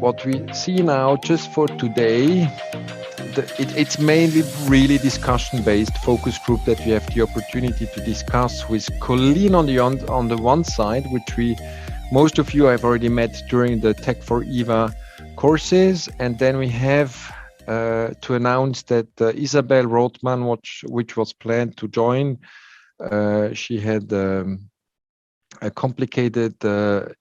what we see now just for today, it's mainly really discussion-based focus group that we have the opportunity to discuss with Colleen on the one side, which most of you have already met during the Tech4Eva courses, and then we have to announce that Isabel Rothman, which was planned to join, she had a complicated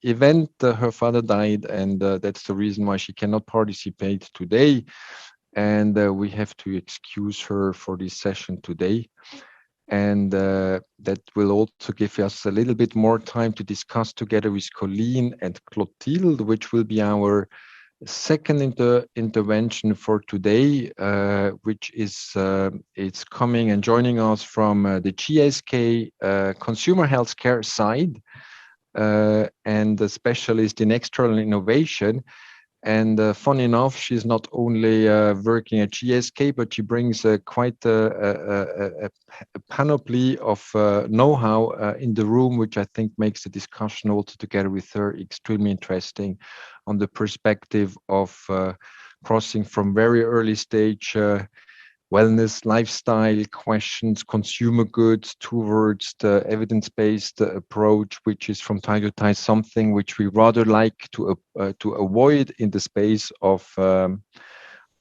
event. Her father died, and that's the reason why she cannot participate today. And we have to excuse her for this session today. And that will also give us a little bit more time to discuss together with Colleen and Clotilde, which will be our second intervention for today, which is it's coming and joining us from the GSK consumer healthcare side, and the specialist in external innovation. And funny enough, she's not only working at GSK, but she brings quite a panoply of know-how in the room, which I think makes the discussion also together with her extremely interesting on the perspective of crossing from very early stage wellness, lifestyle questions, consumer goods towards the evidence-based approach, which is from time to time something which we rather like to avoid in the space of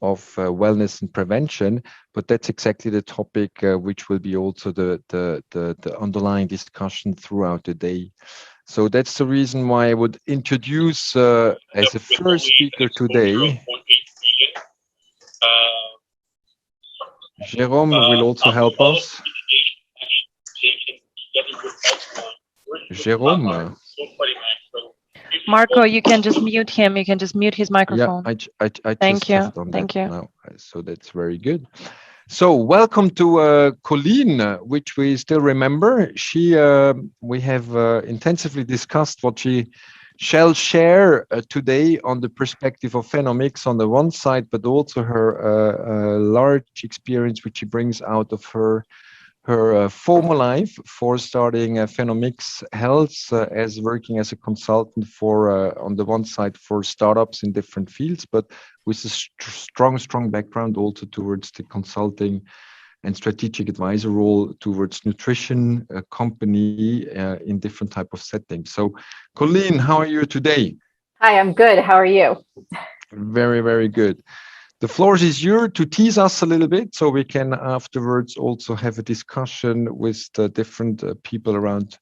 wellness and prevention. But that's exactly the topic which will be also the underlying discussion throughout the day. So that's the reason why I would introduce as a first speaker today. Jérôme will also help us. Jérôme. Marco, you can just mute him. You can just mute his microphone. Yeah, I Thank just you. have it on Thank that you. now. So that's very good. So welcome to Colleen, which we still remember. We have intensively discussed what she shall share today on the perspective of Phenomics on the one side, but also her large experience which she brings out of her former life for starting Phenomics Health as working as a consultant for on the one side for startups in different fields, but with a strong background also towards the consulting and strategic advisor role towards nutrition company in different type of settings. So Colleen, how are you today? Hi, I'm good. How are you? Very, very good. The floor is yours to tease us a little bit so we can afterwards also have a discussion with the different people around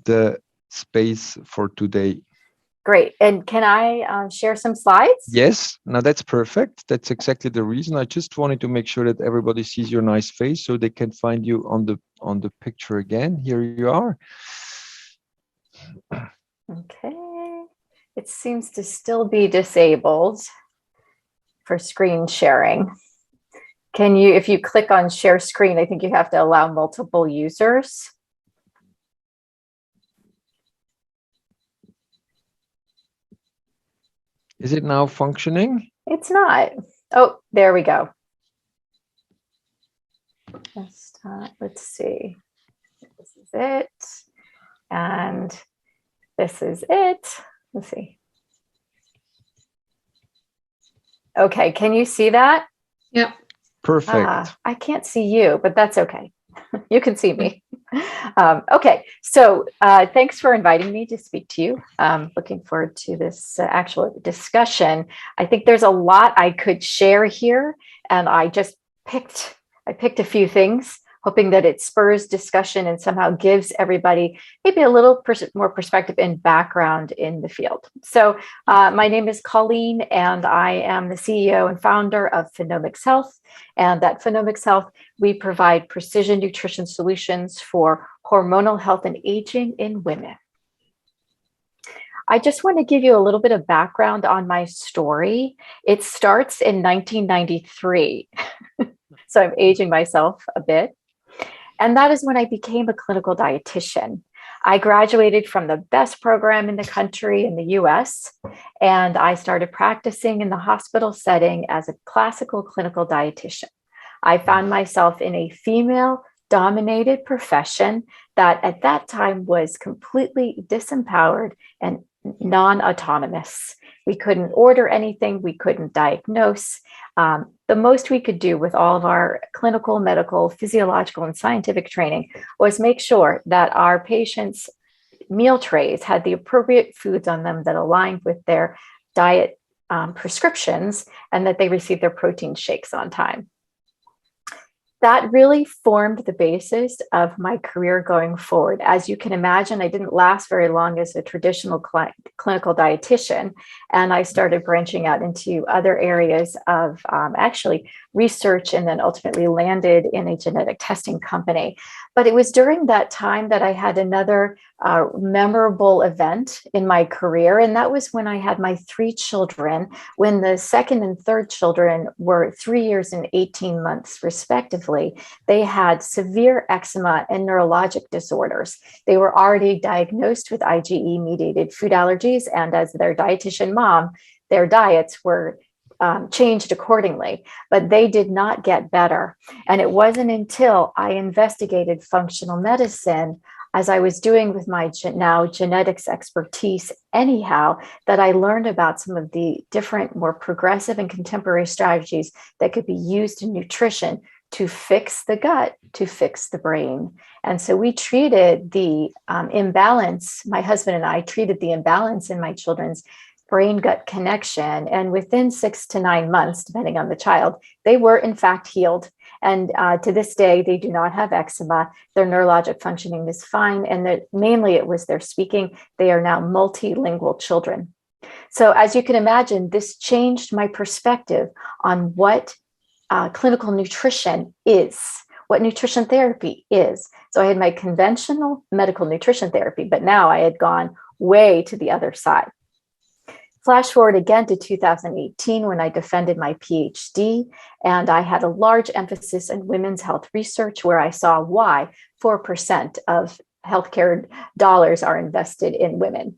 the space for today. Great. And can I share some slides? Yes. Now that's perfect. That's exactly the reason. I just wanted to make sure that everybody sees your nice face so they can find you on the picture again. Here you are. Okay. It seems to still be disabled for screen sharing. Can you, if you click on share screen, I think you have to allow multiple users. Is it now functioning? It's not. Oh, there we go. Let's see. This is it. And this is it. Let's see. Okay, can you see that? Yeah. Perfect. I can't see you, but that's okay. You can see me. Okay, so thanks for inviting me to speak to you. Looking forward to this actual discussion. I think there's a lot I could share here, and I picked a few things, hoping that it spurs discussion and somehow gives everybody maybe a little more perspective and background in the field. So my name is Colleen, and I am the CEO and founder of Phenomics Health. And at Phenomics Health, we provide precision nutrition solutions for hormonal health and aging in women. I just want to give you a little bit of background on my story. It starts in 1993. So I'm aging myself a bit. And that is when I became a clinical dietitian. I graduated from the best program in the country in the US, and I started practicing in the hospital setting as a classical clinical dietitian. I found myself in a female-dominated profession that at that time was completely disempowered and non-autonomous. We couldn't order anything. We couldn't diagnose. The most we could do with all of our clinical, medical, physiological, and scientific training was make sure that our patients' meal trays had the appropriate foods on them that aligned with their diet prescriptions, and that they received their protein shakes on time. That really formed the basis of my career going forward. As you can imagine, I didn't last very long as a traditional clinical dietitian, and I started branching out into other areas of actually research, and then ultimately landed in a genetic testing company. But it was during that time that I had another memorable event in my career, and that was when I had my 3 children, when the second and third children were 3 years and 18 months, respectively. They had severe eczema and neurologic disorders. They were already diagnosed with IgE-mediated food allergies, and as their dietitian mom, their diets were changed accordingly, but they did not get better. And it wasn't until I investigated functional medicine, as I was doing with my now genetics expertise anyhow, that I learned about some of the different, more progressive and contemporary strategies that could be used in nutrition to fix the gut, to fix the brain. And so we treated the imbalance, my husband and I treated the imbalance in my children's brain-gut connection. And within 6 to 9 months, depending on the child, they were in fact healed. And to this day, they do not have eczema. Their neurologic functioning is fine. And mainly it was their speaking. They are now multilingual children. So as you can imagine, this changed my perspective on what clinical nutrition is, what nutrition therapy is. So I had my conventional medical nutrition therapy, but now I had gone way to the other side. Flash forward again to 2018 when I defended my PhD, and I had a large emphasis in women's health research, where I saw why 4% of healthcare dollars are invested in women.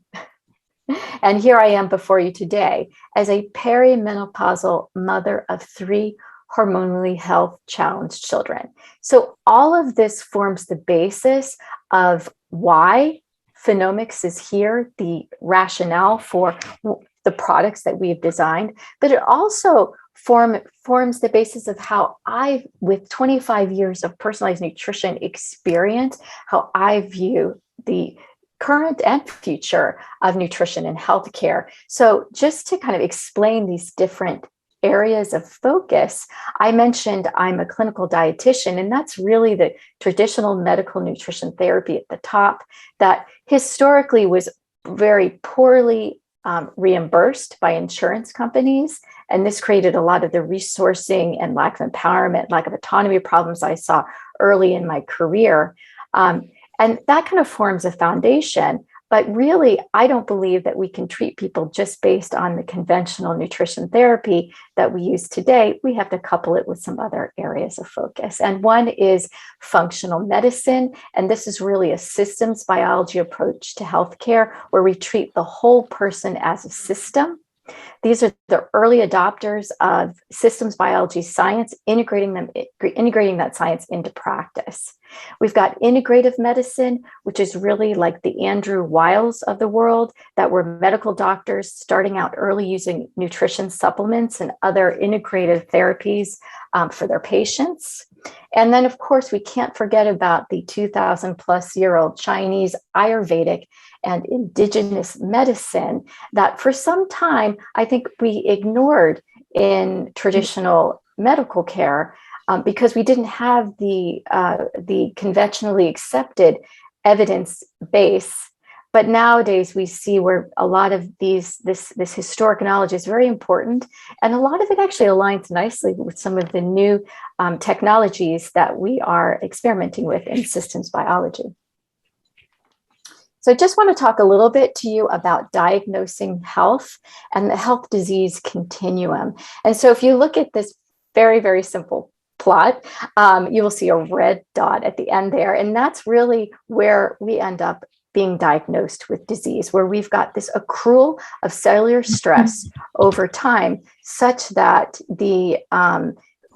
And here I am before you today as a perimenopausal mother of 3 hormonally health challenged children. So all of this forms the basis of why Phenomics is here, the rationale for the products that we've designed, but it also forms the basis of how I, with 25 years of personalized nutrition experience, how I view the current and future of nutrition and healthcare. So just to kind of explain these different areas of focus, I mentioned I'm a clinical dietitian, and that's really the traditional medical nutrition therapy at the top that historically was very poorly reimbursed by insurance companies. And this created a lot of the resourcing and lack of empowerment, lack of autonomy problems I saw early in my career. And that kind of forms a foundation. But really, I don't believe that we can treat people just based on the conventional nutrition therapy that we use today. We have to couple it with some other areas of focus. And one is functional medicine. And this is really a systems biology approach to healthcare, where we treat the whole person as a system. These are the early adopters of systems biology science, integrating that science into practice. We've got integrative medicine, which is really like the Andrew Wiles of the world, that were medical doctors starting out early using nutrition supplements and other integrative therapies for their patients. And then, of course, we can't forget about the 2,000-plus-year-old Chinese Ayurvedic and indigenous medicine that for some time, I think we ignored in traditional medical care because we didn't have the conventionally accepted evidence base. But nowadays we see where a lot of this historic knowledge is very important, and a lot of it actually aligns nicely with some of the new technologies that we are experimenting with in systems biology. So I just want to talk a little bit to you about diagnosing health and the health disease continuum. And so if you look at this very, very simple plot, you will see a red dot at the end there. And that's really where we end up being diagnosed with disease, where we've got this accrual of cellular stress over time, such that the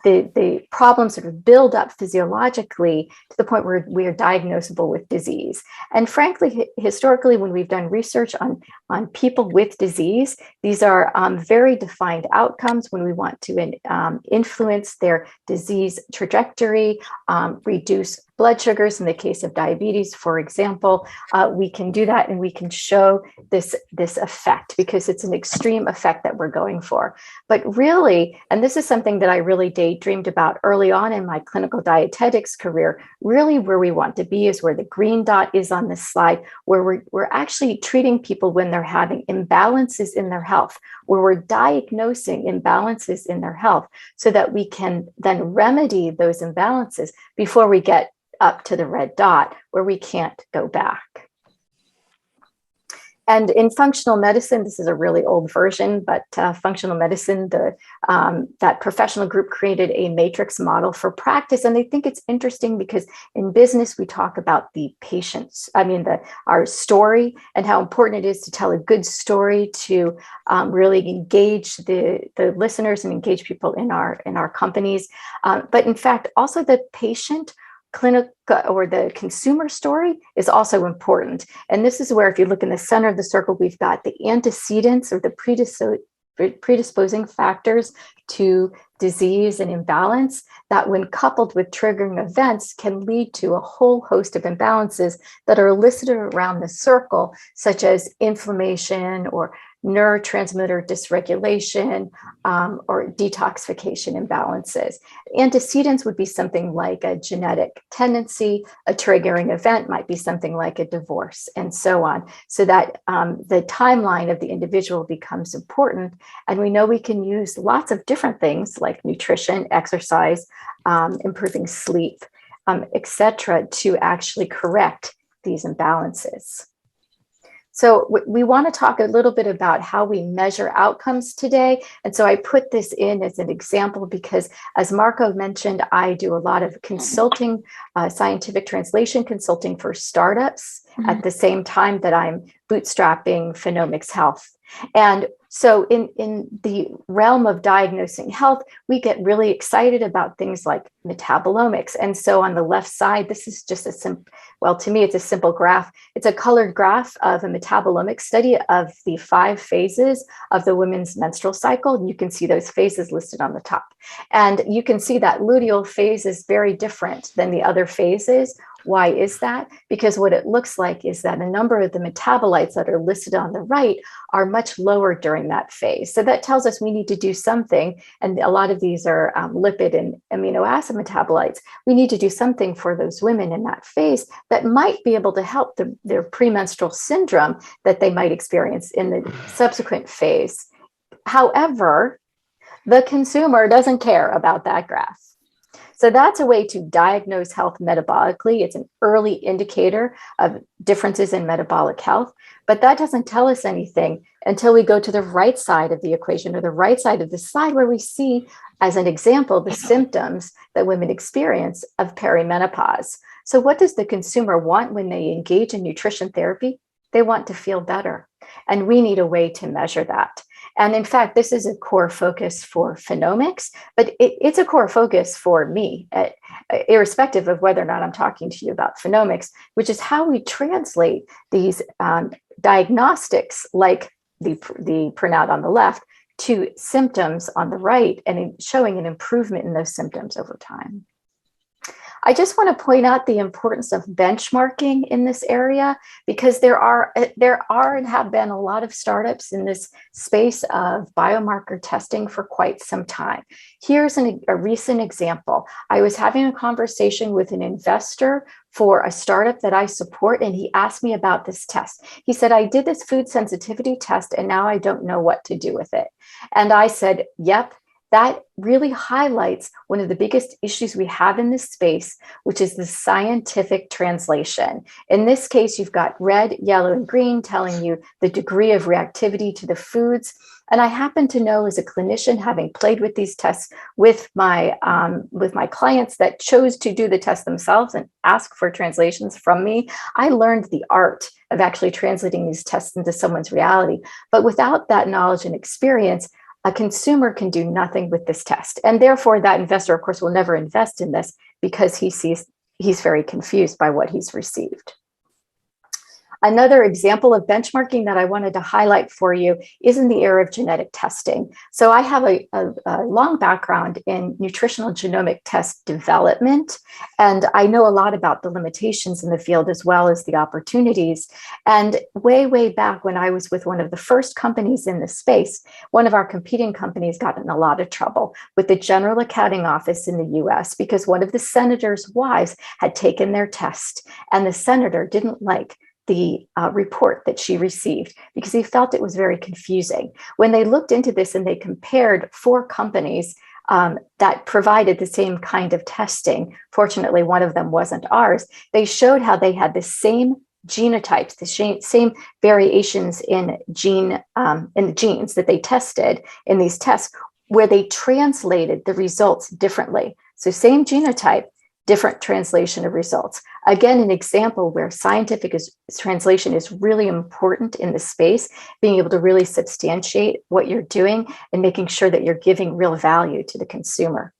the problems sort of build up physiologically to the point where we are diagnosable with disease. And frankly, historically, when we've done research on people with disease, these are very defined outcomes when we want to influence their disease trajectory, reduce blood sugars. In the case of diabetes, for example, we can do that, and we can show this effect because it's an extreme effect that we're going for. But really, and this is something that I really daydreamed about early on in my clinical dietetics career, really where we want to be is where the green dot is on this slide, where we're actually treating people when they're having imbalances in their health, where we're diagnosing imbalances in their health so that we can then remedy those imbalances before we get up to the red dot where we can't go back. And in functional medicine, this is a really old version, but functional medicine, that professional group created a matrix model for practice. And they think it's interesting because in business, we talk about the patients, our story and how important it is to tell a good story to really engage the listeners and engage people in our companies. But in fact, also the patient clinical or the consumer story is also important. And this is where, if you look in the center of the circle, we've got the antecedents or the predisposing factors to disease and imbalance that, when coupled with triggering events, can lead to a whole host of imbalances that are elicited around the circle, such as inflammation or neurotransmitter dysregulation, or detoxification imbalances. Antecedents would be something like a genetic tendency, a triggering event might be something like a divorce, and so on, so that the timeline of the individual becomes important. And we know we can use lots of different things like nutrition, exercise, improving sleep, etc., to actually correct these imbalances. So we want to talk a little bit about how we measure outcomes today. And so I put this in as an example because, as Marco mentioned, I do a lot of consulting, scientific translation consulting for startups at the same time that I'm bootstrapping Phenomics Health. And so in the realm of diagnosing health, we get really excited about things like metabolomics. And so on the left side, this is just to me, it's a simple graph. It's a colored graph of a metabolomic study of the 5 phases of the women's menstrual cycle. And you can see those phases listed on the top. And you can see that luteal phase is very different than the other phases. Why is that? Because what it looks like is that a number of the metabolites that are listed on the right are much lower during that phase. So that tells us we need to do something. And a lot of these are lipid and amino acid metabolites. We need to do something for those women in that phase that might be able to help their premenstrual syndrome that they might experience in the subsequent phase. However, the consumer doesn't care about that graph. So that's a way to diagnose health metabolically. It's an early indicator of differences in metabolic health, but that doesn't tell us anything until we go to the right side of the equation, or the right side of the slide, where we see, as an example, the symptoms that women experience of perimenopause. So what does the consumer want when they engage in nutrition therapy? They want to feel better. And we need a way to measure that. And in fact, this is a core focus for Phenomics, but it's a core focus for me, irrespective of whether or not I'm talking to you about Phenomics, which is how we translate these diagnostics, like the printout on the left, to symptoms on the right, and showing an improvement in those symptoms over time. I just want to point out the importance of benchmarking in this area, because there are and have been a lot of startups in this space of biomarker testing for quite some time. Here's a recent example. I was having a conversation with an investor for a startup that I support, and he asked me about this test. He said, I did this food sensitivity test, and now I don't know what to do with it. And I said, yep. That really highlights one of the biggest issues we have in this space, which is the scientific translation. In this case, you've got red, yellow, and green telling you the degree of reactivity to the foods. And I happen to know, as a clinician, having played with these tests with my clients that chose to do the test themselves and ask for translations from me, I learned the art of actually translating these tests into someone's reality. But without that knowledge and experience, a consumer can do nothing with this test. And therefore, that investor, of course, will never invest in this because he's very confused by what he's received. Another example of benchmarking that I wanted to highlight for you is in the area of genetic testing. So I have a long background in nutritional genomic test development, and I know a lot about the limitations in the field as well as the opportunities. And way back when I was with one of the first companies in the space, one of our competing companies got in a lot of trouble with the General Accounting Office in the US because one of the senator's wives had taken their test, and the senator didn't like the report that she received because he felt it was very confusing. When they looked into this and they compared 4 companies that provided the same kind of testing, fortunately, one of them wasn't ours, they showed how they had the same genotypes, the same variations in the genes that they tested in these tests, where they translated the results differently. So same genotype, different translation of results. Again, an example where scientific translation is really important in the space, being able to really substantiate what you're doing and making sure that you're giving real value to the consumer.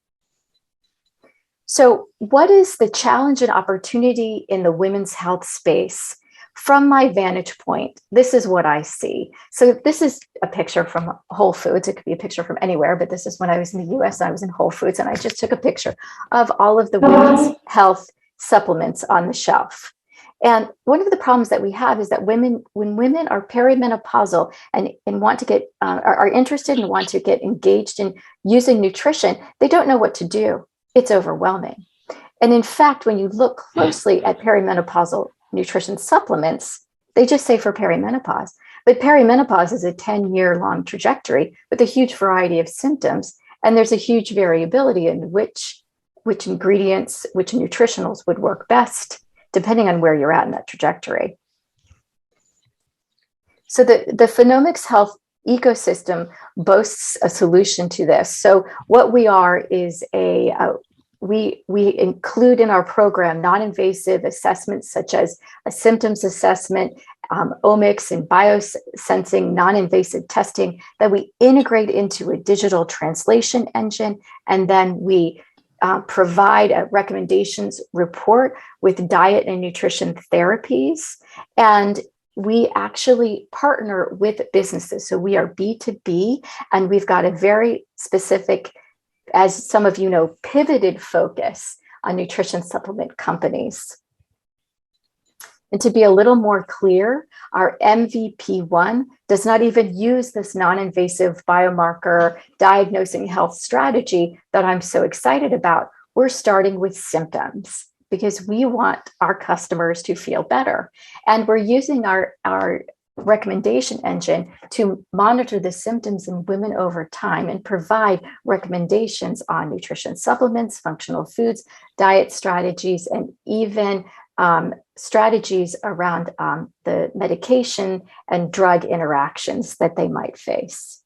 So what is the challenge and opportunity in the women's health space? From my vantage point, this is what I see. So this is a picture from Whole Foods. It could be a picture from anywhere, but this is when I was in the US, I was in Whole Foods, and I just took a picture of all of the women's health supplements on the shelf. And one of the problems that we have is that when women are perimenopausal and want to get, are interested and want to get engaged in using nutrition, they don't know what to do. It's overwhelming. And in fact, when you look closely at perimenopausal nutrition supplements, they just say for perimenopause. But perimenopause is a 10-year long trajectory with a huge variety of symptoms. And there's a huge variability in which ingredients, which nutritionals would work best, depending on where you're at in that trajectory. So the Phenomics health ecosystem boasts a solution to this. So what we are is we include in our program non-invasive assessments such as a symptoms assessment, omics and biosensing, non-invasive testing that we integrate into a digital translation engine. And then we provide a recommendations report with diet and nutrition therapies. And we actually partner with businesses. So we are B2B, and we've got a very specific, as some of you know, pivoted focus on nutrition supplement companies. And to be a little more clear, our MVP1 does not even use this non-invasive biomarker diagnosing health strategy that I'm so excited about. We're starting with symptoms because we want our customers to feel better. And we're using our recommendation engine to monitor the symptoms in women over time and provide recommendations on nutrition supplements, functional foods, diet strategies, and even strategies around the medication and drug interactions that they might face.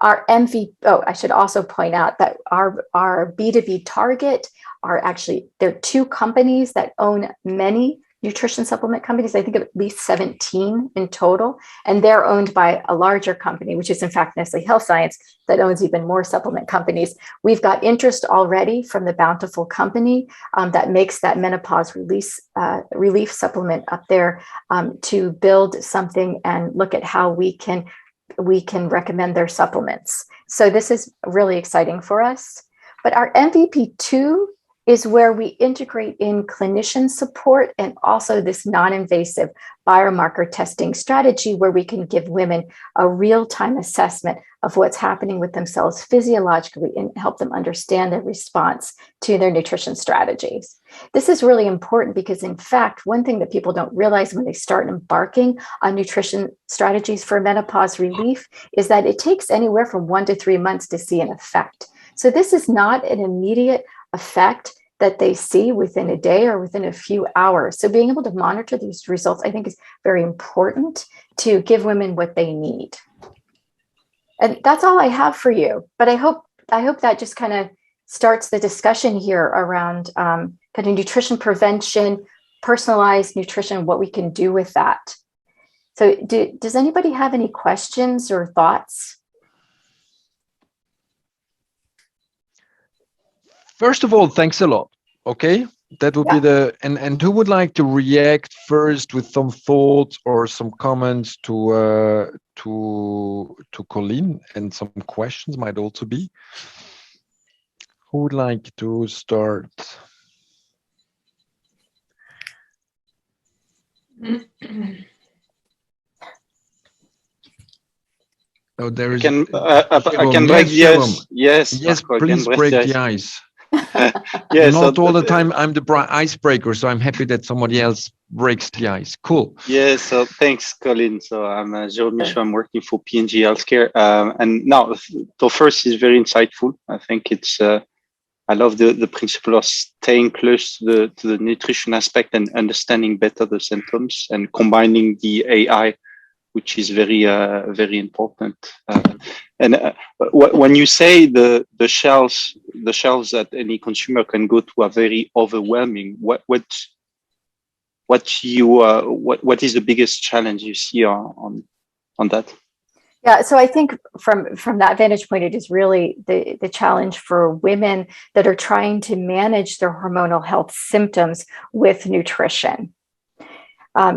Our I should also point out that our B2B target are actually, there are 2 companies that own many nutrition supplement companies. I think of at least 17 in total, and they're owned by a larger company, which is in fact Nestle Health Science, that owns even more supplement companies. We've got interest already from the Bountiful company that makes that menopause relief supplement up there to build something and look at how we can recommend their supplements. So this is really exciting for us. But our MVP2 is where we integrate in clinician support and also this non-invasive biomarker testing strategy where we can give women a real-time assessment of what's happening with themselves physiologically and help them understand their response to their nutrition strategies. This is really important because, in fact, one thing that people don't realize when they start embarking on nutrition strategies for menopause relief is that it takes anywhere from 1 to 3 months to see an effect. So this is not an immediate effect that they see within a day or within a few hours. So being able to monitor these results, I think, is very important to give women what they need. And that's all I have for you. But I hope that just kind of starts the discussion here around kind of nutrition prevention, personalized nutrition, what we can do with that. So does anybody have any questions or thoughts? First of all, thanks a lot. Okay, that would be the and who would like to react first with some thoughts or some comments to Colleen, and some questions might also be. Who would like to start? Oh, there is. I can break the ice. Yes, yes, Marco, please break the ice. Yes, not all the time I'm the icebreaker, so I'm happy that somebody else breaks the ice. Cool. Yes, so thanks, Colin. So I'm Jérôme Michaud. I'm working for P&G Healthcare, and now the first is very insightful. I think it's I love the principle of staying close to the nutrition aspect and understanding better the symptoms and combining the AI, which is very important. When you say the shelves that any consumer can go to are very overwhelming, what is the biggest challenge you see on that? Yeah, so I think from that vantage point, it is really the challenge for women that are trying to manage their hormonal health symptoms with nutrition.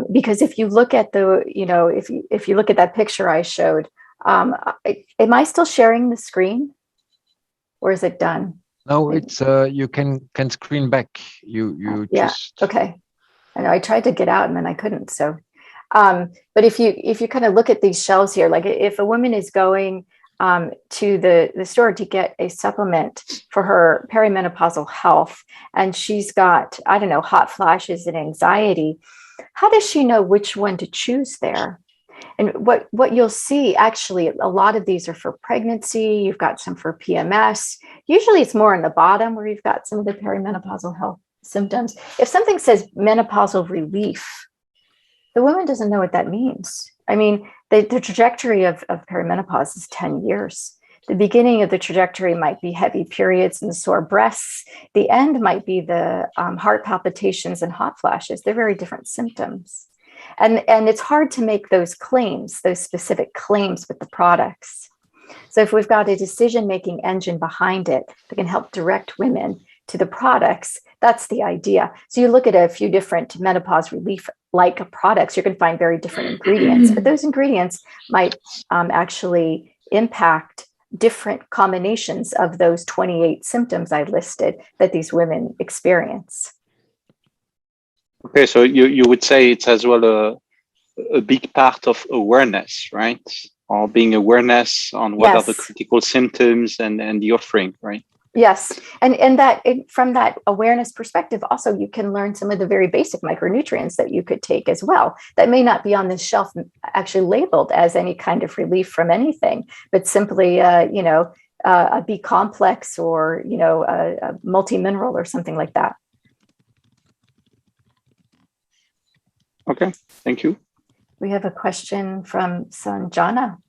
Because if you look at if you look at that picture I showed, am I still sharing the screen, or is it done? No, it's you can screen back. You just okay. I know I tried to get out and then I couldn't. So, but if you kind of look at these shelves here, like if a woman is going to the store to get a supplement for her perimenopausal health, and she's got, I don't know, hot flashes and anxiety, how does she know which one to choose there? And what you'll see, actually, a lot of these are for pregnancy. You've got some for PMS. Usually it's more on the bottom where you've got some of the perimenopausal health symptoms. If something says menopausal relief, the woman doesn't know what that means. I mean, the trajectory of perimenopause is 10 years. The beginning of the trajectory might be heavy periods and sore breasts. The end might be the heart palpitations and hot flashes. They're very different symptoms. And it's hard to make those claims, those specific claims with the products. So if we've got a decision-making engine behind it that can help direct women to the products, that's the idea. So you look at a few different menopause relief-like products, you're going to find very different ingredients, but those ingredients might actually impact different combinations of those 28 symptoms I listed that these women experience. Okay, so you would say it's as well a big part of awareness, right? Or being awareness on what are the critical symptoms and the offering, right? Yes, and that from that awareness perspective, also you can learn some of the very basic micronutrients that you could take as well that may not be on the shelf actually labeled as any kind of relief from anything, but simply a B complex or a multi-mineral or something like that. Okay, thank you. We have a question from Sanjana.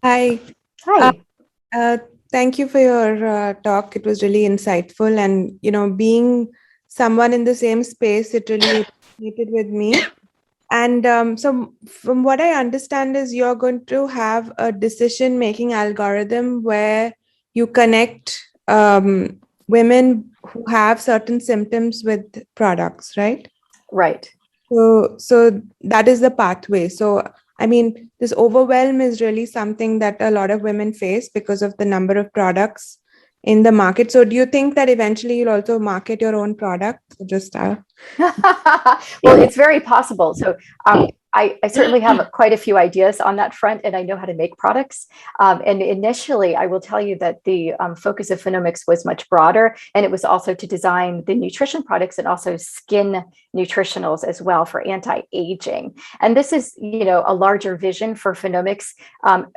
Hi. Hi. Thank you for your talk. It was really insightful, and being someone in the same space, it really resonated with me. And so from what I understand is you're going to have a decision-making algorithm where you connect women who have certain symptoms with products, right? Right. So that is the pathway. So I mean, this overwhelm is really something that a lot of women face because of the number of products in the market. So do you think that eventually you'll also market your own product? Well, it's very possible. So I certainly have quite a few ideas on that front, and I know how to make products. And initially, I will tell you that the focus of Phenomics was much broader, and it was also to design the nutrition products and also skin nutritionals as well for anti-aging. And this is, a larger vision for Phenomics.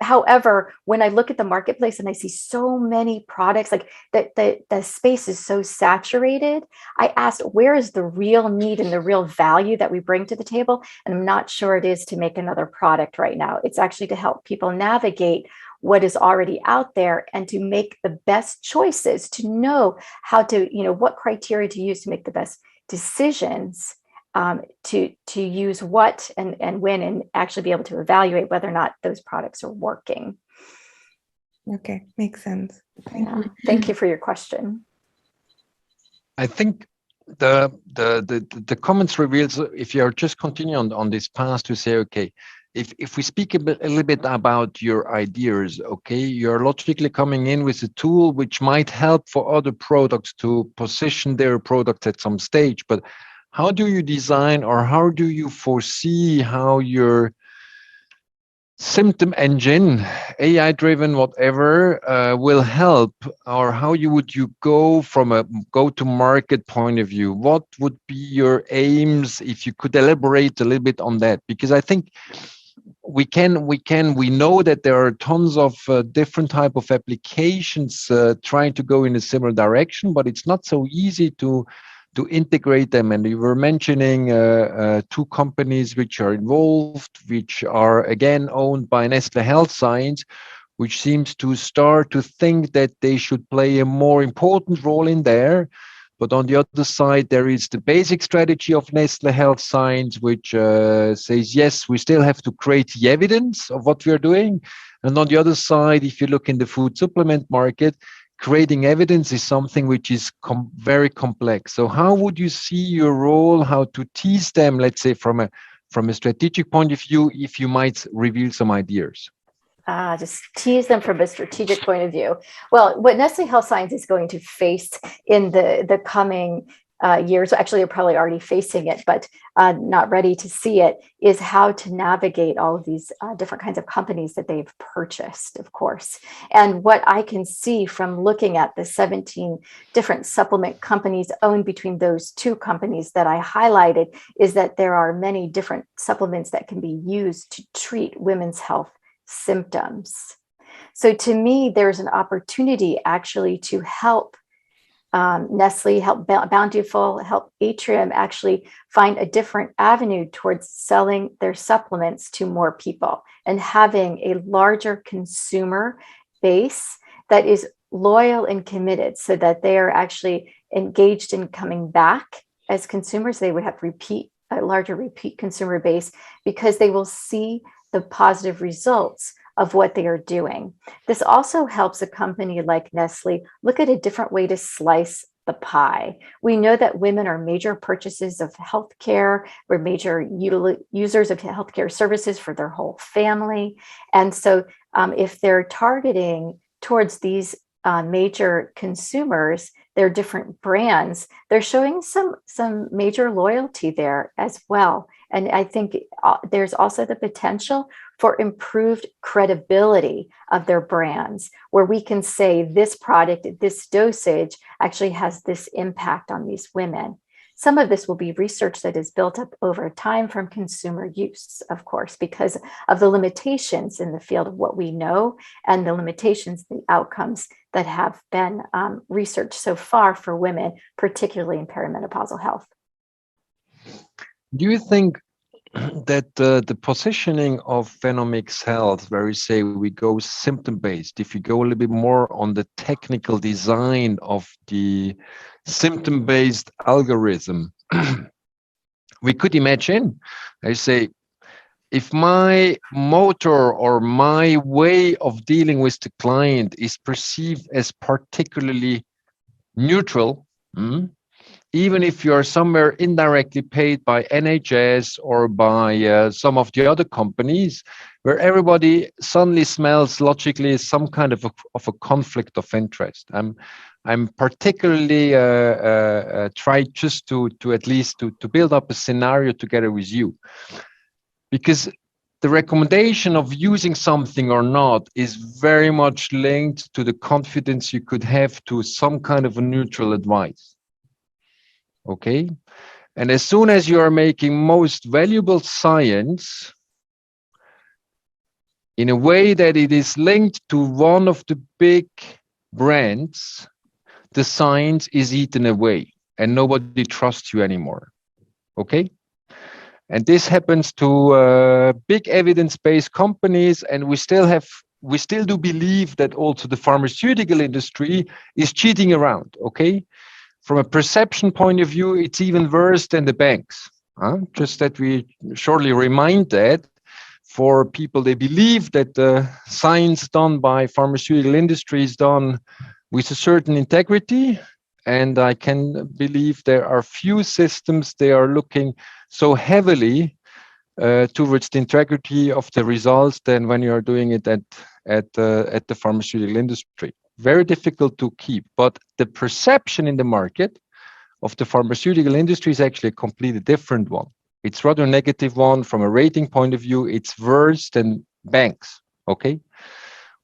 However, when I look at the marketplace and I see so many products, like the space is so saturated, I asked, where is the real need and the real value that we bring to the table? And I'm not sure it is to make another product right now. It's actually to help people navigate what is already out there and to make the best choices, to know how to, what criteria to use to make the best decisions, to use what and when, and actually be able to evaluate whether or not those products are working. Okay, makes sense. Thank you for your question. I think the comments reveals, if you are just continuing on this path to say, okay, if we speak a little bit about your ideas, okay, you're logically coming in with a tool which might help for other products to position their products at some stage. But how do you design, or how do you foresee how your symptom engine, AI driven, whatever, will help, or how would you go from a go-to-market point of view? What would be your aims, if you could elaborate a little bit on that? Because I think we know that there are tons of different type of applications trying to go in a similar direction, but it's not so easy to integrate them. And you were mentioning two companies which are involved, which are again owned by Nestle Health Science, which seems to start to think that they should play a more important role in there. But on the other side, there is the basic strategy of Nestle Health Science, which says, yes, we still have to create the evidence of what we are doing. And on the other side, if you look in the food supplement market, creating evidence is something which is very complex. So how would you see your role, how to tease them, let's say, from a strategic point of view, if you might reveal some ideas? Just tease them from a strategic point of view. Well, what Nestle Health Science is going to face in the coming years, actually, you're probably already facing it, but not ready to see it, is how to navigate all of these different kinds of companies that they've purchased, of course. And what I can see from looking at the 17 different supplement companies owned between those two companies that I highlighted is that there are many different supplements that can be used to treat women's health symptoms. So to me, there's an opportunity actually to help Nestle, help Bountiful, help Atrium actually find a different avenue towards selling their supplements to more people and having a larger consumer base that is loyal and committed, so that they are actually engaged in coming back as consumers. They would have a larger repeat consumer base, because they will see the positive results of what they are doing. This also helps a company like Nestle look at a different way to slice the pie. We know that women are major purchasers of healthcare. We're major users of healthcare services for their whole family. And so if they're targeting towards these major consumers, their different brands, they're showing some major loyalty there as well. And I think there's also the potential for improved credibility of their brands, where we can say this product, this dosage actually has this impact on these women. Some of this will be research that is built up over time from consumer use, of course, because of the limitations in the field of what we know and the limitations, the outcomes that have been researched so far for women, particularly in perimenopausal health. Do you think that the positioning of Phenomics Health, where we say we go symptom-based, if you go a little bit more on the technical design of the symptom-based algorithm, we could imagine, I say, if my motor or my way of dealing with the client is perceived as particularly neutral, even if you are somewhere indirectly paid by NHS or by some of the other companies, where everybody suddenly smells logically some kind of a conflict of interest. I'm particularly try just to at least to build up a scenario together with you, because the recommendation of using something or not is very much linked to the confidence you could have to some kind of a neutral advice. Okay, and as soon as you are making most valuable science in a way that it is linked to one of the big brands, the science is eaten away and nobody trusts you anymore. Okay, and this happens to big evidence-based companies, and we still do believe that also the pharmaceutical industry is cheating around. Okay. From a perception point of view, it's even worse than the banks. Just that we shortly remind that for people, they believe that the science done by pharmaceutical industry is done with a certain integrity, And I can believe there are few systems they are looking so heavily towards the integrity of the results than when you are doing it at the pharmaceutical industry. Very difficult to keep, but the perception in the market of the pharmaceutical industry is actually a completely different one. It's rather a negative one from a rating point of view. It's worse than banks, okay?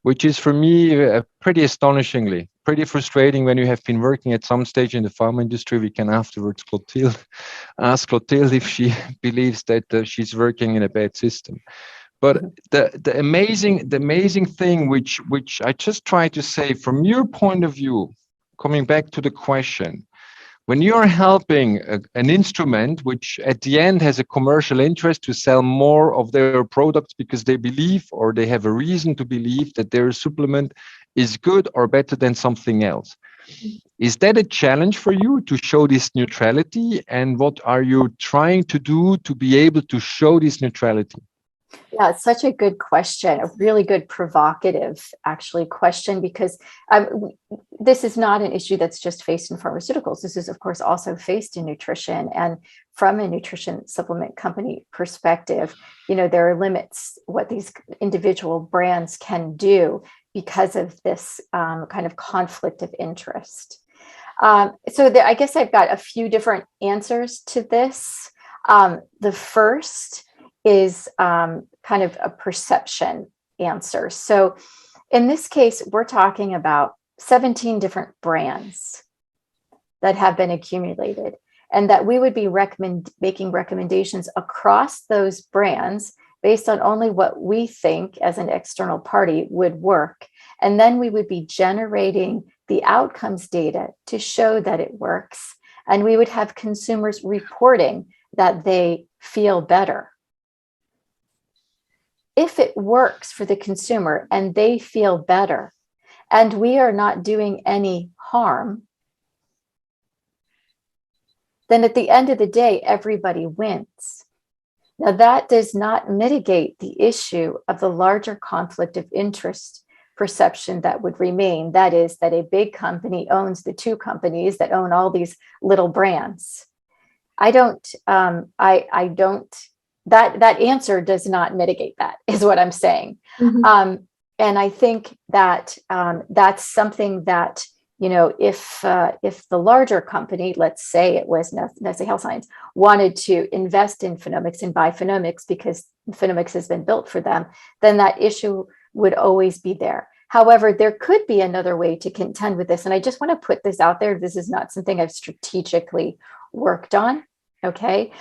Which is for me pretty astonishingly, pretty frustrating when you have been working at some stage in the pharma industry. We can afterwards ask Clotilde if she believes that she's working in a bad system. But the amazing thing, which I just try to say from your point of view, coming back to the question, when you're helping an instrument which at the end has a commercial interest to sell more of their products because they believe or they have a reason to believe that their supplement is good or better than something else, is that a challenge for you to show this neutrality? And what are you trying to do to be able to show this neutrality? Yeah, it's such a good question, a really good provocative, actually, question, because this is not an issue that's just faced in pharmaceuticals. This is, of course, also faced in nutrition. And from a nutrition supplement company perspective, there are limits what these individual brands can do because of this kind of conflict of interest. I guess I've got a few different answers to this. The first is kind of a perception answer. So in this case, we're talking about 17 different brands that have been accumulated, and that we would be making recommendations across those brands based on only what we think as an external party would work. And then we would be generating the outcomes data to show that it works. And we would have consumers reporting that they feel better. If it works for the consumer and they feel better, and we are not doing any harm, then at the end of the day, everybody wins. Now, that does not mitigate the issue of the larger conflict of interest perception that would remain. That is, that a big company owns the two companies that own all these little brands. That answer does not mitigate that, is what I'm saying. Mm-hmm. And I think that that's something that, if the larger company, let's say it was Nestlé Health Science, wanted to invest in Phenomics and buy Phenomics because Phenomics has been built for them, then that issue would always be there. However, there could be another way to contend with this. And I just want to put this out there. This is not something I've strategically worked on. Okay,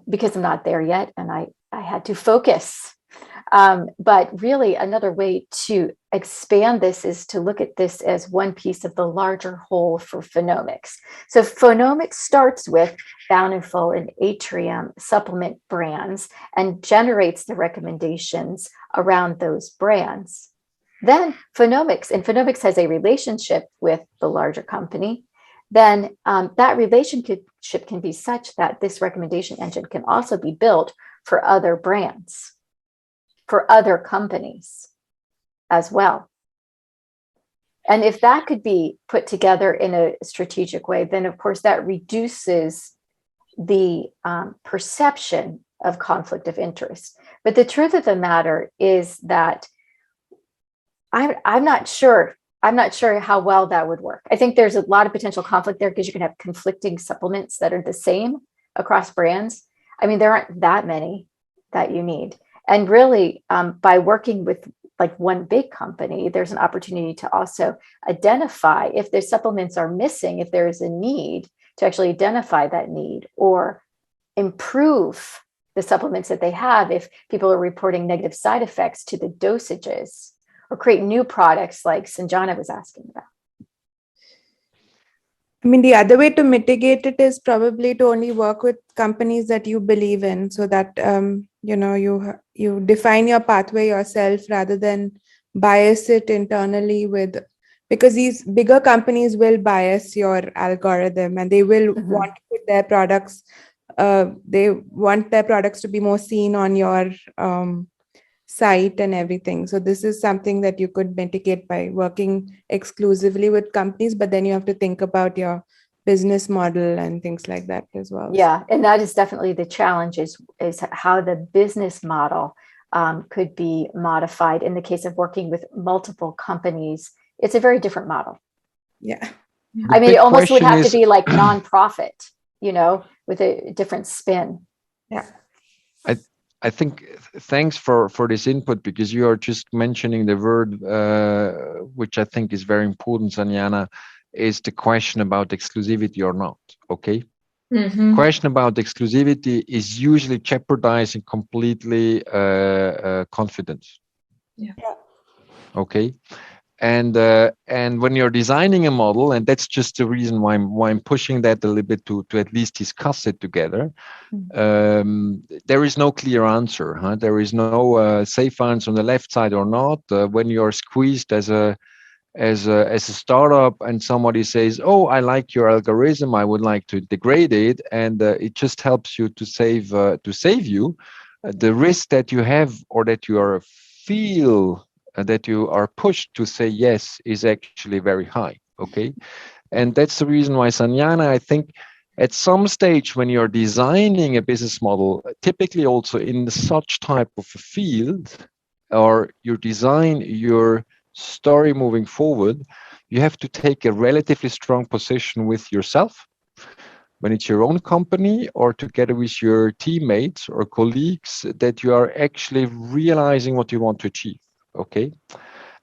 because I'm not there yet, and I had to focus. But really, another way to expand this is to look at this as one piece of the larger whole for Phenomics. So Phenomics starts with Bountiful and Atrium supplement brands and generates the recommendations around those brands. Then Phenomics has a relationship with the larger company. Then that relationship can be such that this recommendation engine can also be built for other brands, for other companies as well. And if that could be put together in a strategic way, then of course that reduces the perception of conflict of interest. But the truth of the matter is that I'm not sure how well that would work. I think there's a lot of potential conflict there because you can have conflicting supplements that are the same across brands. I mean, there aren't that many that you need. And really, by working with like one big company, there's an opportunity to also identify if the supplements are missing, if there is a need to actually identify that need or improve the supplements that they have if people are reporting negative side effects to the dosages, or create new products like Sanjana was asking about. I mean, the other way to mitigate it is probably to only work with companies that you believe in, so that you define your pathway yourself rather than bias it internally because these bigger companies will bias your algorithm and they will want to put their products. They want their products to be more seen on your site and everything. So this is something that you could mitigate by working exclusively with companies, but then you have to think about your business model and things like that as well. Yeah, and that is definitely the challenge, is how the business model could be modified. In the case of working with multiple companies, it's a very different model. Yeah. I mean, it almost would have to be like nonprofit, with a different spin. Yeah. I think thanks for this input, because you are just mentioning the word which I think is very important, Sanjana, is the question about exclusivity or not. Okay. Mm-hmm. Question about exclusivity is usually jeopardizing completely confidence. Yeah. Okay. And when you're designing a model, and that's just the reason why I'm pushing that a little bit to at least discuss it together. There is no clear answer. Huh? There is no safe answer on the left side or not. When you're squeezed as a startup and somebody says, "Oh, I like your algorithm, I would like to integrate it," and it just helps you to save you, the risk that you have, or that you are feel that you are pushed to say yes, is actually very high. Okay. And that's the reason why, Sanjana, I think at some stage when you're designing a business model, typically also in such type of a field, or you design your story moving forward, you have to take a relatively strong position with yourself, when it's your own company or together with your teammates or colleagues, that you are actually realizing what you want to achieve. Okay.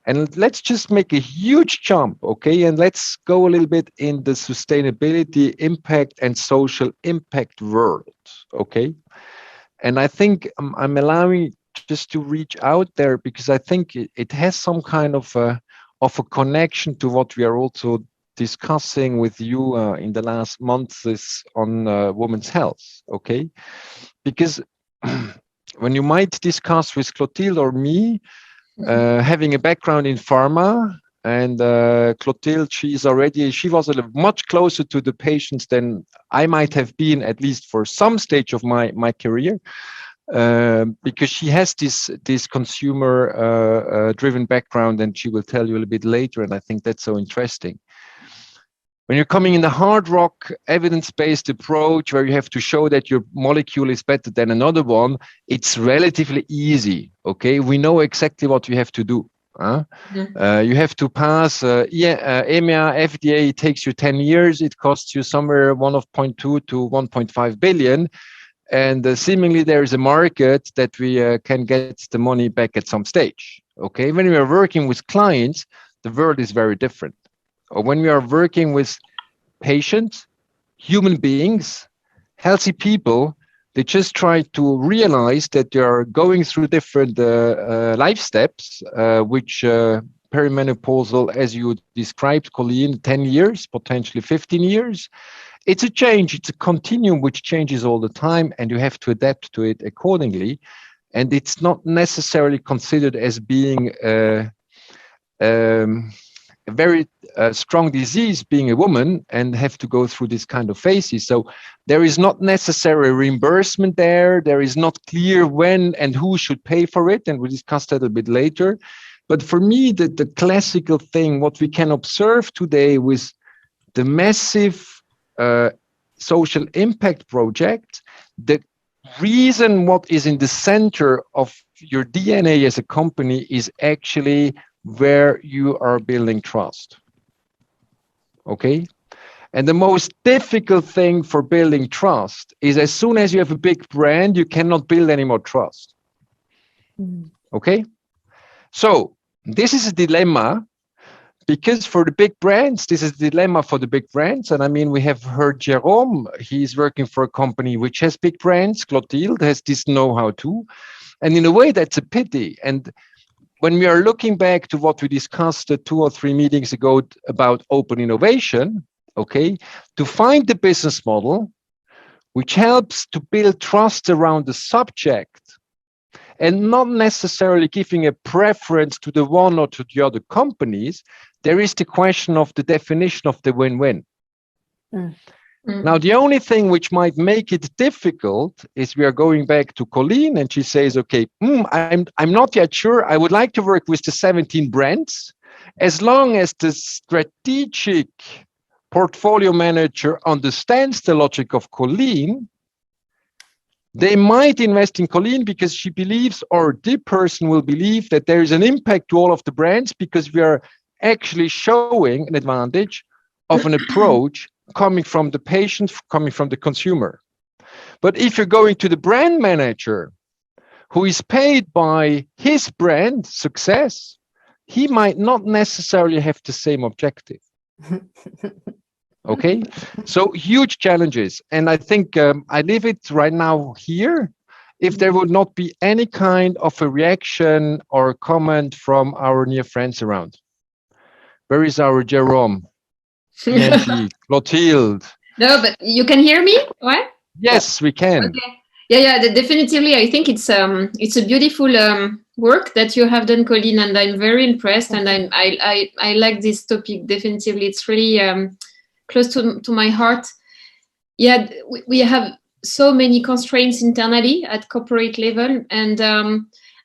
And let's just make a huge jump. Okay. And let's go a little bit in the sustainability, impact, and social impact world. Okay. And I think I'm allowing just to reach out there, because I think it has some kind of a connection to what we are also discussing with you in the last months on women's health. Okay. Because when you might discuss with Clotilde or me, having a background in pharma, and Clotilde, she was much closer to the patients than I might have been, at least for some stage of my career, because she has this consumer driven background, and she will tell you a little bit later. And I think that's so interesting. When you're coming in the hard rock evidence-based approach, where you have to show that your molecule is better than another one, it's relatively easy. Okay, we know exactly what we have to do. You have to pass EMEA, FDA. It takes you 10 years. It costs you somewhere 1.2 to 1.5 billion. And seemingly there is a market that we can get the money back at some stage. Okay, when we are working with clients, the world is very different. Or when we are working with patients, human beings, healthy people, they just try to realize that they are going through different life steps, which perimenopausal, as you described, Colleen, 10 years, potentially 15 years. It's a change. It's a continuum which changes all the time, and you have to adapt to it accordingly. And it's not necessarily considered as being a very strong disease, being a woman, and have to go through this kind of phases. So there is not necessary reimbursement there. There is not clear when and who should pay for it. And we'll discuss that a bit later. But for me, the classical thing, what we can observe today with the massive social impact project, the reason what is in the center of your DNA as a company is actually where you are building trust. Okay. And the most difficult thing for building trust is, as soon as you have a big brand, you cannot build any more trust. Okay. So this is a dilemma, because for the big brands, this is a dilemma for the big brands. And I mean, we have heard Jerome, he's working for a company which has big brands. Clotilde has this know-how too. And in a way, that's a pity. And when we are looking back to what we discussed 2 or 3 meetings ago about open innovation, okay, to find the business model which helps to build trust around the subject, and not necessarily giving a preference to the one or to the other companies, there is the question of the definition of the win-win. Now, the only thing which might make it difficult is we are going back to Colleen, and she says, okay, I'm not yet sure. I would like to work with the 17 brands as long as the strategic portfolio manager understands the logic of Colleen. They might invest in Colleen because she believes, or the person will believe, that there is an impact to all of the brands because we are actually showing an advantage of an approach coming from the patient, coming from the consumer. But if you're going to the brand manager who is paid by his brand success, he might not necessarily have the same objective. Okay, so huge challenges. And I think I leave it right now here. If there would not be any kind of a reaction or comment from our near friends around. Where is our Jerome? Nancy, Clotilde. No, but you can hear me, right? Yes, we can. Okay. Yeah, definitely. I think it's a beautiful work that you have done, Colleen, and I'm very impressed. And I like this topic. Definitely, it's really close to my heart. Yeah, we have so many constraints internally at corporate level, and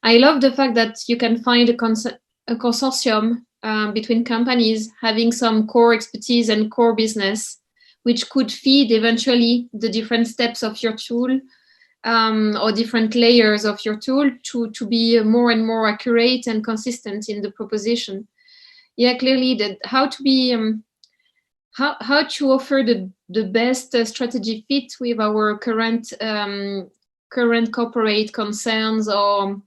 I love the fact that you can find a consortium between companies having some core expertise and core business, which could feed eventually the different steps of your tool or different layers of your tool to be more and more accurate and consistent in the proposition. Yeah, clearly that how to be how to offer the best strategy fit with our current corporate concerns or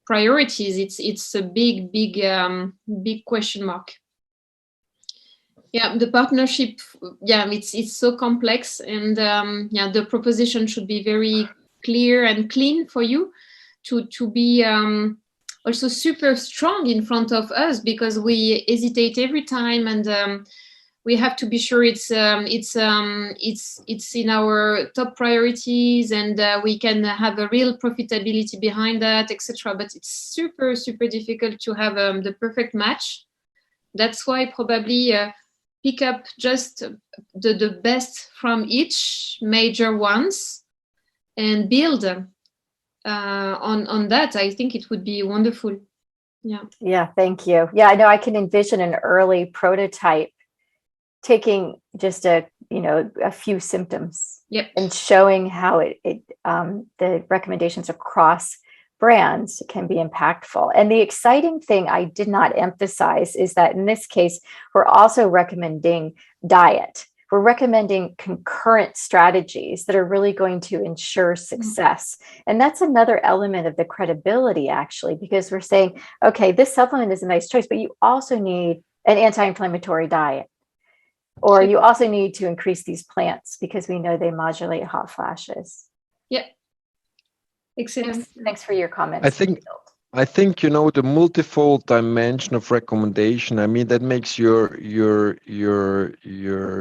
priorities. It's a big question mark. Yeah, the partnership. Yeah, it's so complex, and the proposition should be very clear and clean for you to be also super strong in front of us, because we hesitate every time, and we have to be sure it's in our top priorities, and we can have a real profitability behind that, etc. But it's super difficult to have the perfect match. That's why probably pick up just the best from each major ones and build on that. I think it would be wonderful. Yeah, thank you. Yeah, I know I can envision an early prototype taking just a few symptoms, yep, and showing how the recommendations across brands can be impactful. And the exciting thing I did not emphasize is that in this case, we're also recommending diet. We're recommending concurrent strategies that are really going to ensure success. And that's another element of the credibility, actually, because we're saying, okay, this supplement is a nice choice, but you also need an anti-inflammatory diet. Or you also need to increase these plants because we know they modulate hot flashes. Yeah. Excellent. Thanks for your comments. I think the multifold dimension of recommendation. I mean, that makes your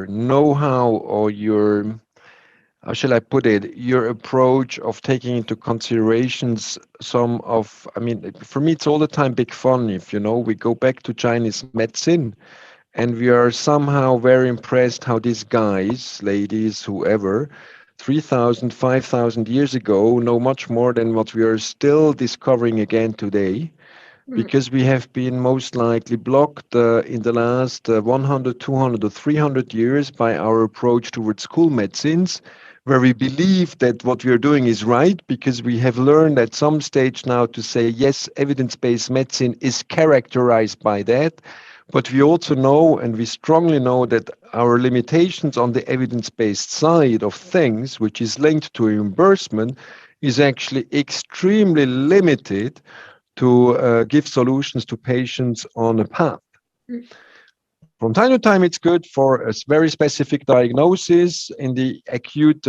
know-how, or your, how shall I put it, your approach of taking into considerations some of. I mean, for me, it's all the time big fun if we go back to Chinese medicine. And we are somehow very impressed how these guys, ladies, whoever, 3,000, 5,000 years ago know much more than what we are still discovering again today, because we have been most likely blocked in the last 100, 200 or 300 years by our approach towards school medicines, where we believe that what we are doing is right, because we have learned at some stage now to say, yes, evidence-based medicine is characterized by that. But we also know, and we strongly know, that our limitations on the evidence-based side of things, which is linked to reimbursement, is actually extremely limited to give solutions to patients on a path. From time to time, it's good for a very specific diagnosis. In the acute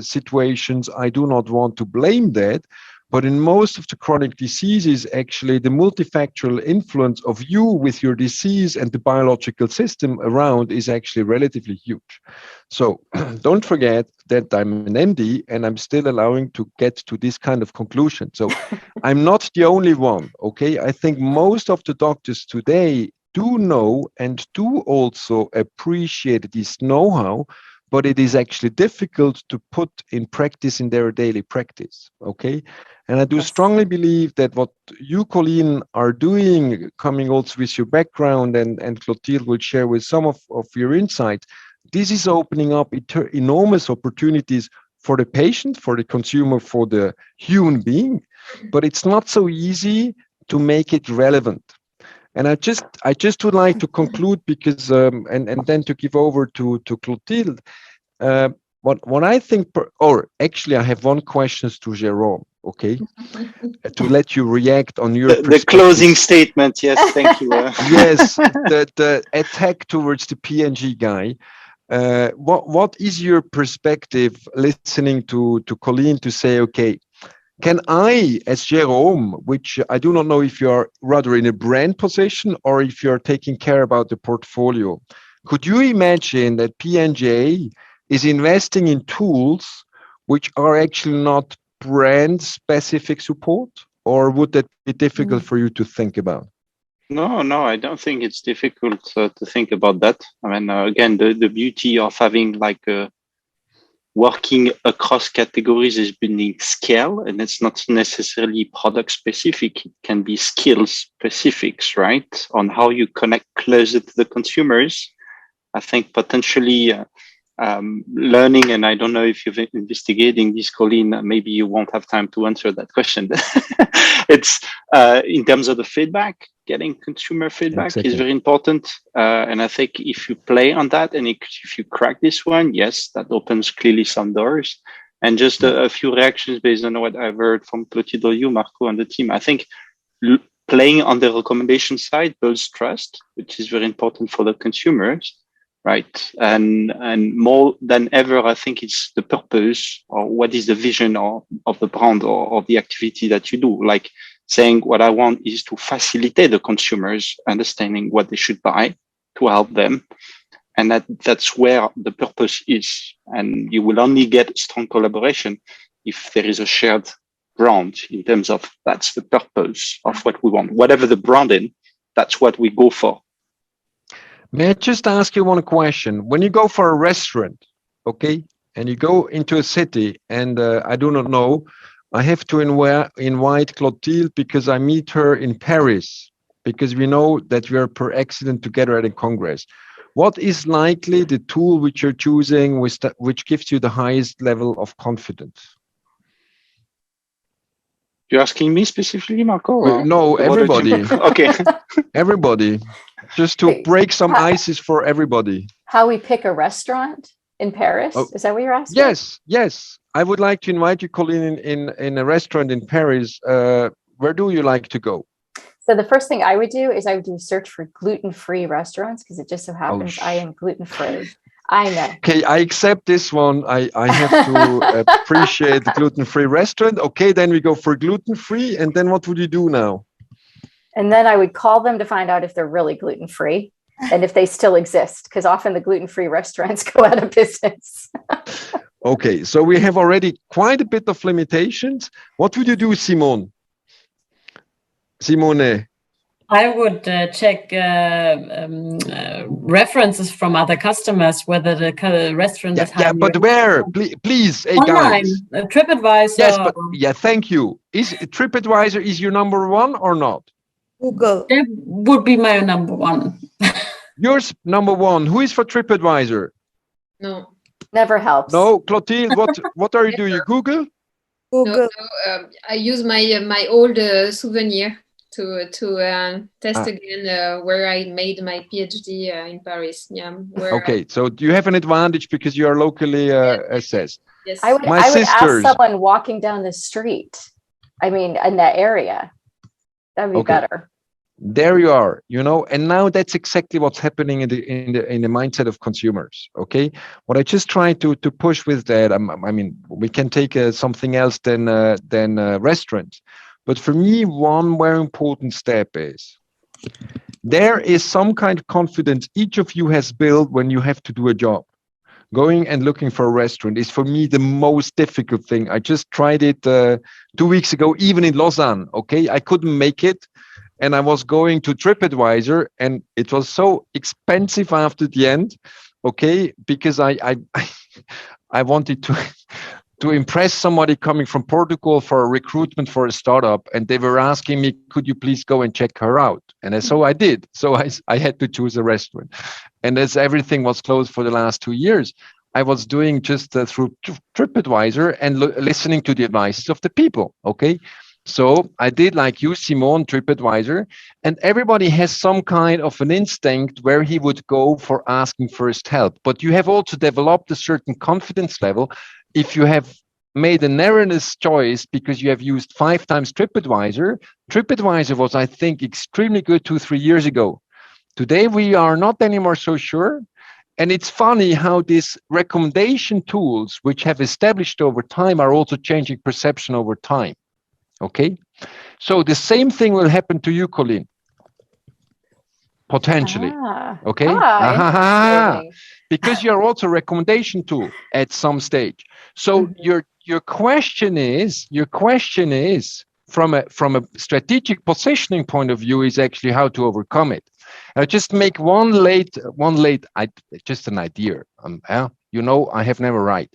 situations, I do not want to blame that. But in most of the chronic diseases, actually, the multifactorial influence of you with your disease and the biological system around is actually relatively huge. So don't forget that I'm an MD and I'm still allowing to get to this kind of conclusion. So I'm not the only one, okay? I think most of the doctors today do know and do also appreciate this know-how, but it is actually difficult to put in practice in their daily practice. Okay. And I do strongly believe that what you, Colleen, are doing, coming also with your background, and Clotilde will share with some of your insights, this is opening up enormous opportunities for the patient, for the consumer, for the human being, but it's not so easy to make it relevant. And I just would like to conclude because, and then to give over to Clotilde, what I think, or actually I have one question to Jérôme, okay, to let you react on your the closing statement. Yes, thank you. Yes, the attack towards the P&G guy. What is your perspective listening to Colleen to say, okay, can I, as Jérôme, which I do not know if you are rather in a brand position or if you are taking care about the portfolio, could you imagine that P&G is investing in tools which are actually not brand specific support, or would that be difficult for you to think about? No, I don't think it's difficult to think about that. I mean, again, the beauty of having like working across categories is building scale, and it's not necessarily product specific. It can be skill specifics, right? On how you connect closer to the consumers. I think potentially learning, and I don't know if you're investigating this, Colleen, maybe you won't have time to answer that question. It's in terms of the feedback, getting consumer feedback is very important. And I think if you play on that and if you crack this one, yes, that opens clearly some doors. And just a few reactions based on what I've heard from Clotilde, you, Marco, and the team. I think playing on the recommendation side builds trust, which is very important for the consumers. Right. And more than ever, I think it's the purpose, or what is the vision of the brand or the activity that you do. Like saying what I want is to facilitate the consumers understanding what they should buy to help them. And that's where the purpose is. And you will only get strong collaboration if there is a shared brand in terms of that's the purpose of what we want. Whatever the branding, that's what we go for. May I just ask you one question? When you go for a restaurant, okay, and you go into a city, and I do not know, I have to invite Clotilde because I meet her in Paris, because we know that we are per accident together at a congress. What is likely the tool which you're choosing, which gives you the highest level of confidence? You're asking me specifically, Marco? No, everybody. Okay. Everybody. Just to break some ices for everybody. How we pick a restaurant in Paris? Oh, is that what you're asking? Yes. I would like to invite you, Colleen, in a restaurant in Paris. Where do you like to go? So the first thing I would do is I would do a search for gluten-free restaurants, because it just so happens I am gluten-free. I know. Okay, I accept this one. I have to appreciate the gluten-free restaurant. Okay, then we go for gluten-free. And then what would you do now? And then I would call them to find out if they're really gluten-free and if they still exist, because often the gluten-free restaurants go out of business. Okay, so we have already quite a bit of limitations. What would you do, Simone? Simone? I would check references from other customers, whether the restaurant is having... Yeah, but where? Please, hey, online, guys. TripAdvisor. Yes, but thank you. Is TripAdvisor is your number one or not? Google. That would be my number one. Yours number one. Who is for TripAdvisor? No. Never helps. No, Clotilde, what are you doing? You Google? Google. No, I use my old souvenir to test again where I made my PhD in Paris. Yeah. Okay, so you have an advantage because you are locally assessed. Yes. I would ask someone walking down the street. I mean, in that area. That'd be better. There you are, and now that's exactly what's happening in the mindset of consumers. Okay, what I just try to push with that, I mean, we can take something else than restaurants, but for me, one very important step is there is some kind of confidence each of you has built when you have to do a job. Going and looking for a restaurant is for me the most difficult thing. I just tried it 2 weeks ago, even in Lausanne. Okay, I couldn't make it. And I was going to TripAdvisor and it was so expensive after the end. okay, because I wanted to impress somebody coming from Portugal for a recruitment for a startup, and they were asking me, could you please go and check her out? And so I did. So I had to choose a restaurant. And as everything was closed for the last 2 years, I was doing just through TripAdvisor and listening to the advices of the people, okay? So I did like you, Simon, TripAdvisor, and everybody has some kind of an instinct where he would go for asking first help. But you have also developed a certain confidence level if you have made an erroneous choice because you have used 5 times TripAdvisor. TripAdvisor was, I think, extremely good 2-3 years ago. Today, we are not anymore so sure. And it's funny how these recommendation tools, which have established over time, are also changing perception over time. Okay? So the same thing will happen to you, Colleen. Potentially. Okay? Because you're also a recommendation tool at some stage. So your question is from a strategic positioning point of view is actually how to overcome it. I'll just make just an idea. You know, I have never right.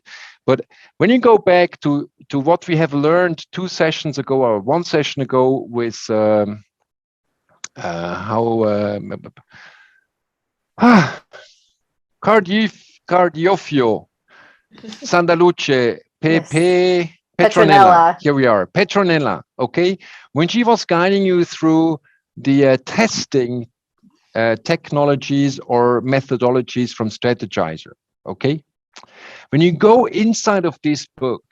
But when you go back to what we have learned 2 sessions ago or 1 session ago with Cardiofio, Sandaluce, Petronella. Here we are, Petronella. Okay, when she was guiding you through the testing technologies or methodologies from Strategizer. Okay, when you go inside of this book,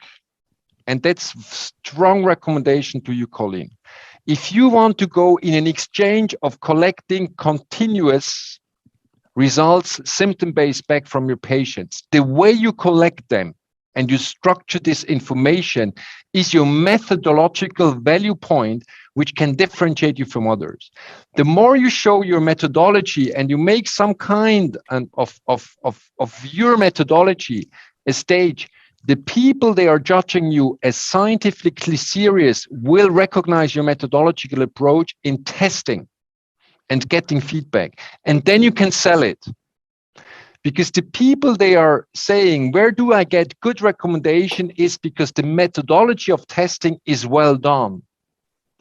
and that's strong recommendation to you, Colleen. If you want to go in an exchange of collecting continuous results, symptom-based back from your patients, the way you collect them and you structure this information is your methodological value point, which can differentiate you from others. The more you show your methodology and you make some kind of your methodology a stage, the people they are judging you as scientifically serious will recognize your methodological approach in testing and getting feedback. And then you can sell it. Because the people they are saying, where do I get good recommendation, is because the methodology of testing is well done.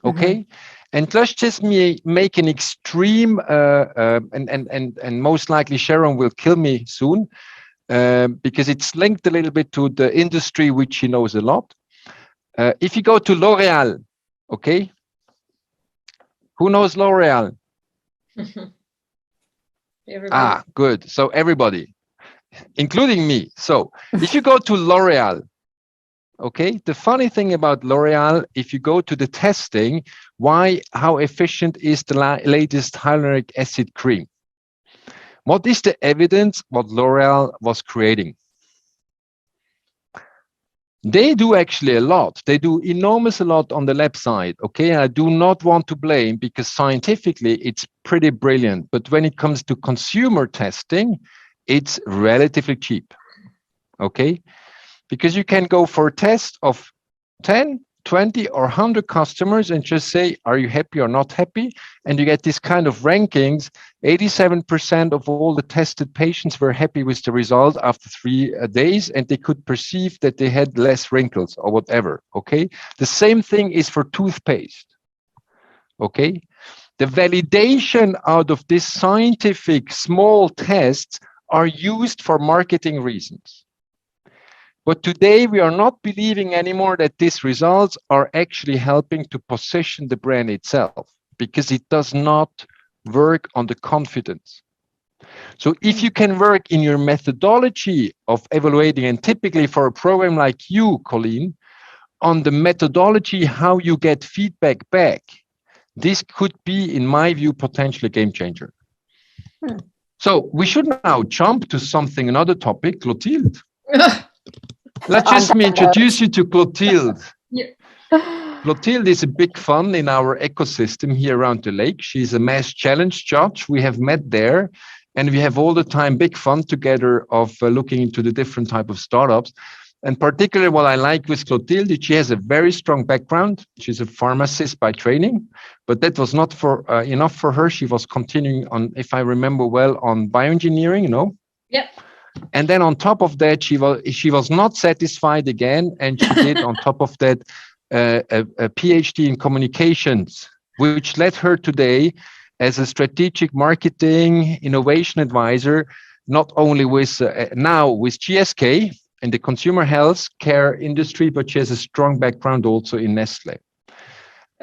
Okay? And let's just make an extreme, and most likely Sharon will kill me soon, because it's linked a little bit to the industry, which she knows a lot. If you go to L'Oreal, okay? Who knows L'Oreal? Everybody. Good. So everybody, including me. So if you go to L'Oreal, okay, the funny thing about L'Oreal, if you go to the testing, how efficient is the latest hyaluronic acid cream? What is the evidence what L'Oreal was creating? They do actually a lot. They do enormous a lot on the lab side. Okay, I do not want to blame because scientifically it's pretty brilliant. But when it comes to consumer testing, it's relatively cheap. Okay, because you can go for a test of 10, 20 or 100 customers and just say, are you happy or not happy? And you get this kind of rankings. 87% of all the tested patients were happy with the result after 3 days, and they could perceive that they had less wrinkles or whatever. Okay. The same thing is for toothpaste. Okay. The validation out of this scientific small tests are used for marketing reasons. But today we are not believing anymore that these results are actually helping to position the brand itself, because it does not work on the confidence. So if you can work in your methodology of evaluating, and typically for a program like you, Colleen, on the methodology, how you get feedback back, this could be, in my view, potentially a game changer. So we should now jump to another topic, Clotilde. Let's just introduce you to Clotilde. Yeah. Clotilde is a big fun in our ecosystem here around the lake. She's a mass challenge judge. We have met there, and we have all the time big fun together of looking into the different type of startups. And particularly what I like with Clotilde, she has a very strong background. She's a pharmacist by training, but that was not enough for her. She was continuing on, if I remember well, on bioengineering, Yep. And then on top of that, she was not satisfied again, and she did on top of that a PhD in communications, which led her today as a strategic marketing innovation advisor, not only with now with GSK in the consumer health care industry, but she has a strong background also in Nestle.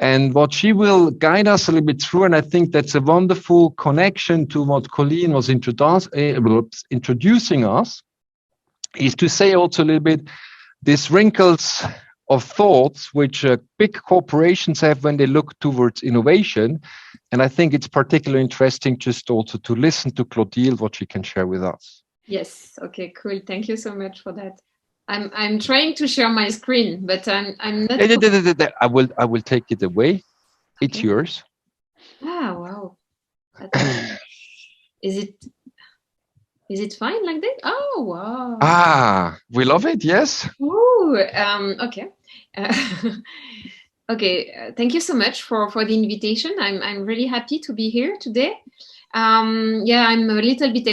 And what she will guide us a little bit through, and I think that's a wonderful connection to what Colleen was introducing us, is to say also a little bit these wrinkles of thoughts which big corporations have when they look towards innovation. And I think it's particularly interesting just also to listen to Clotilde, what she can share with us. Yes. Okay, cool. Thank you so much for that. I'm trying to share my screen, but I'm not. I will take it away. It's yours. Ah, wow. Is it fine like that? Oh, wow. Ah, we love it. Yes. Ooh, okay. Okay. Thank you so much for the invitation. I'm really happy to be here today. Yeah, I'm a little bit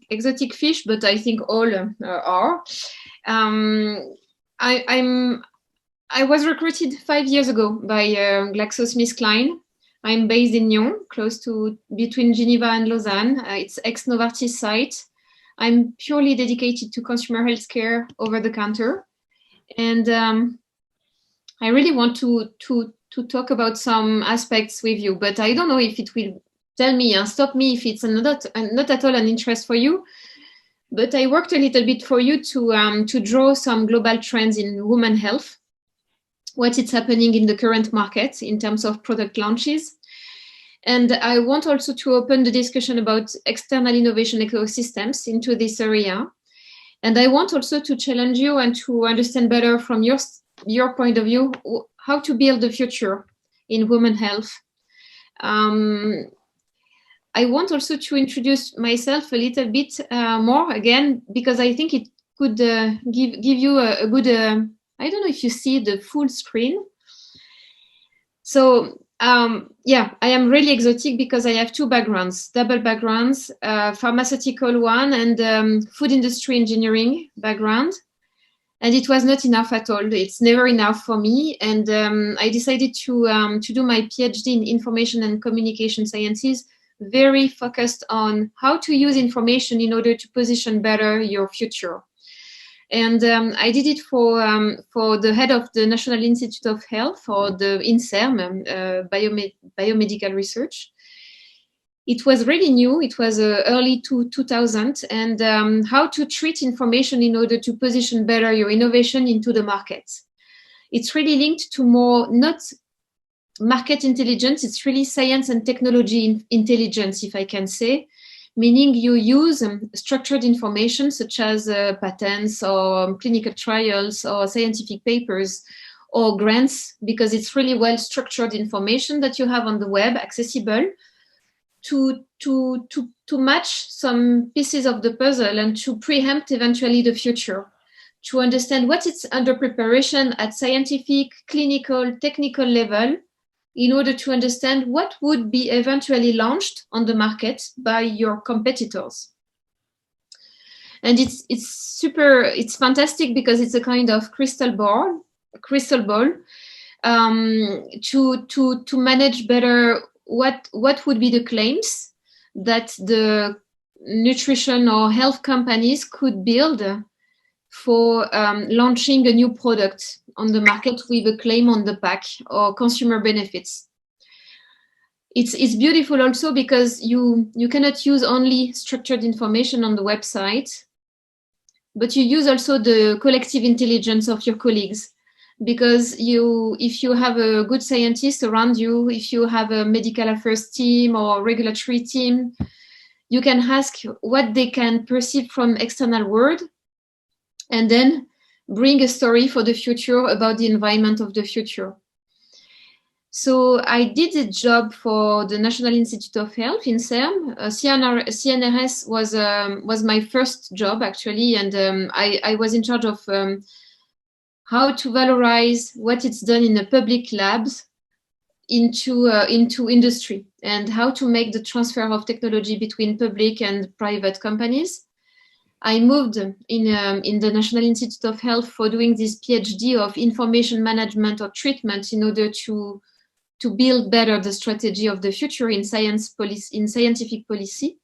exotic fish, but I think all are. I was recruited 5 years ago by GlaxoSmithKline. I'm based in Nyon, close to between Geneva and Lausanne. It's ex-Novartis site. I'm purely dedicated to consumer healthcare over the counter, and I really want to talk about some aspects with you. But I don't know if it will tell me and stop me if it's not at all an interest for you. But I worked a little bit for you to draw some global trends in women health, what is happening in the current market in terms of product launches. And I want also to open the discussion about external innovation ecosystems into this area. And I want also to challenge you and to understand better from your point of view how to build the future in women health. I want also to introduce myself a little bit more again, because I think it could give you a good, I don't know if you see the full screen. So yeah, I am really exotic because I have two backgrounds, double backgrounds, pharmaceutical one and food industry engineering background. And it was not enough at all. It's never enough for me. And I decided to do my PhD in information and communication sciences, very focused on how to use information in order to position better your future. And I did it for the head of the National Institute of Health, or the INSERM, biomedical research. It was really new. It was early 2000, and how to treat information in order to position better your innovation into the market. It's really linked to more, not market intelligence, it's really science and technology intelligence, if I can say, meaning you use structured information such as patents or clinical trials or scientific papers or grants, because it's really well structured information that you have on the web, accessible, to match some pieces of the puzzle and to preempt eventually the future, to understand what is under preparation at scientific, clinical, technical level, in order to understand what would be eventually launched on the market by your competitors. And it's fantastic because it's a kind of crystal ball to manage better what would be the claims that the nutrition or health companies could build for launching a new product on the market with a claim on the pack or consumer benefits. It's beautiful also because you cannot use only structured information on the website, but you use also the collective intelligence of your colleagues. Because if you have a good scientist around you, if you have a medical affairs team or regulatory team, you can ask what they can perceive from external world, and then bring a story for the future about the environment of the future. So I did a job for the National Institute of Health, INSERM. CNRS was my first job, actually, and I was in charge of how to valorize what it's done in the public labs into industry, and how to make the transfer of technology between public and private companies. I moved in the National Institute of Health for doing this PhD of information management or treatment in order to build better the strategy of the future in scientific policy.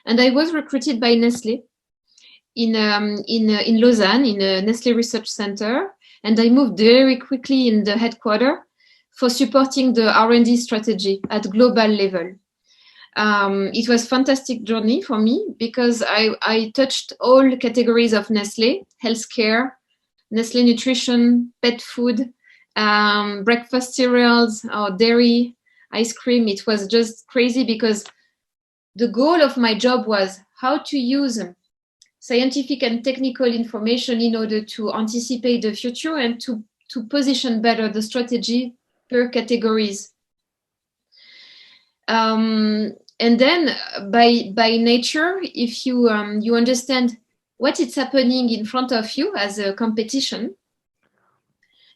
And I was recruited by Nestlé in Lausanne, in a Nestlé Research Center. And I moved very quickly in the headquarters for supporting the R&D strategy at global level. It was a fantastic journey for me because I touched all categories of Nestlé: healthcare, Nestlé nutrition, pet food, breakfast cereals, or dairy, ice cream. It was just crazy because the goal of my job was how to use scientific and technical information in order to anticipate the future and to position better the strategy per categories. And then by nature, if you understand what is happening in front of you as a competition,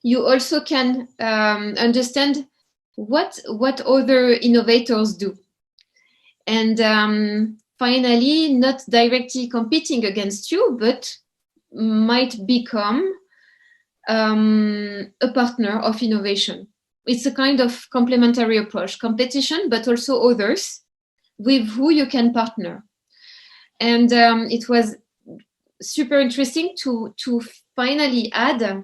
you also can understand what other innovators do. And finally, not directly competing against you, but might become a partner of innovation. It's a kind of complementary approach, competition, but also others with who you can partner. And it was super interesting to finally add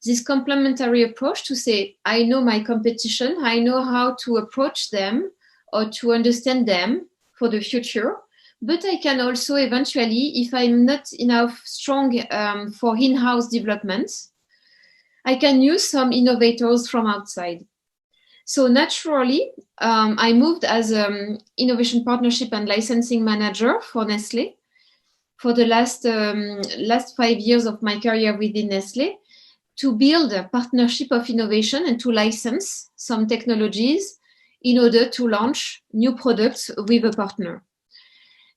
this complementary approach to say, I know my competition, I know how to approach them or to understand them for the future, but I can also eventually, if I'm not enough strong for in-house development, I can use some innovators from outside. So naturally, I moved as innovation partnership and licensing manager for Nestlé for the last 5 years of my career within Nestlé, to build a partnership of innovation and to license some technologies in order to launch new products with a partner.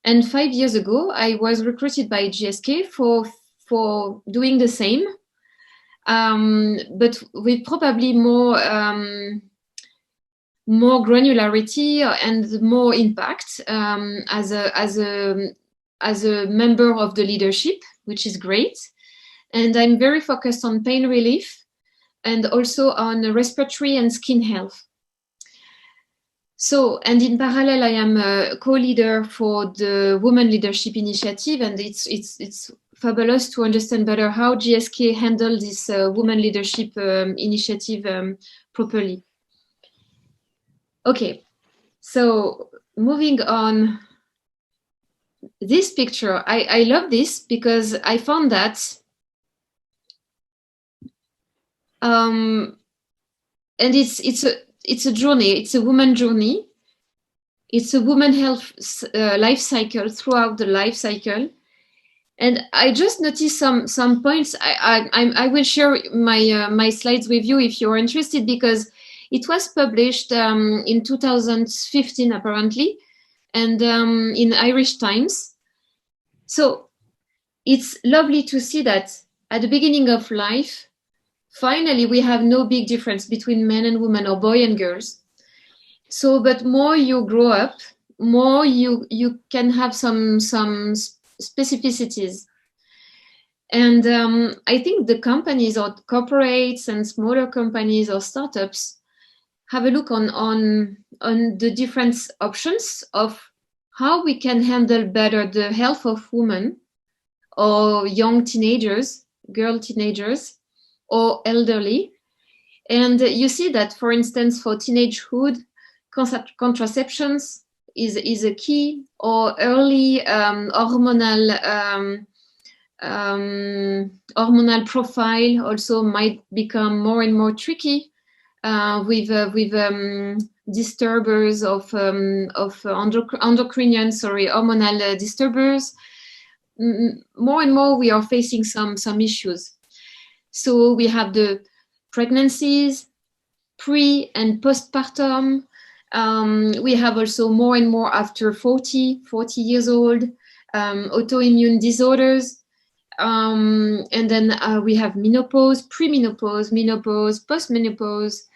And 5 years ago, I was recruited by GSK for doing the same, but with probably more granularity and more impact as a member of the leadership, which is great. And I'm very focused on pain relief and also on respiratory and skin health. So, and in parallel, I am a co-leader for the Women Leadership Initiative, and it's fabulous to understand better how GSK handled this Women Leadership Initiative properly. Okay, so moving on, this picture, I love this because I found that and it's a journey. It's a woman journey. It's a woman health life cycle throughout the life cycle. And I just noticed some points. I will share my slides with you if you're interested, because it was published in 2015 apparently, and in Irish Times. So it's lovely to see that at the beginning of life, finally, we have no big difference between men and women or boy and girls. So, but more you grow up, more you can have some specificities. And I think the companies or corporates and smaller companies or startups have a look on the different options of how we can handle better the health of women or young teenagers, girl teenagers, or elderly. And you see that, for instance, for teenagehood, contraceptions is a key, or early hormonal profile also might become more and more tricky with disturbers of endocrinian, hormonal disturbers. More and more we are facing some issues. So we have the pregnancies, pre and postpartum. We have also more and more after 40 years old, autoimmune disorders. And then we have menopause, premenopause, menopause, postmenopause.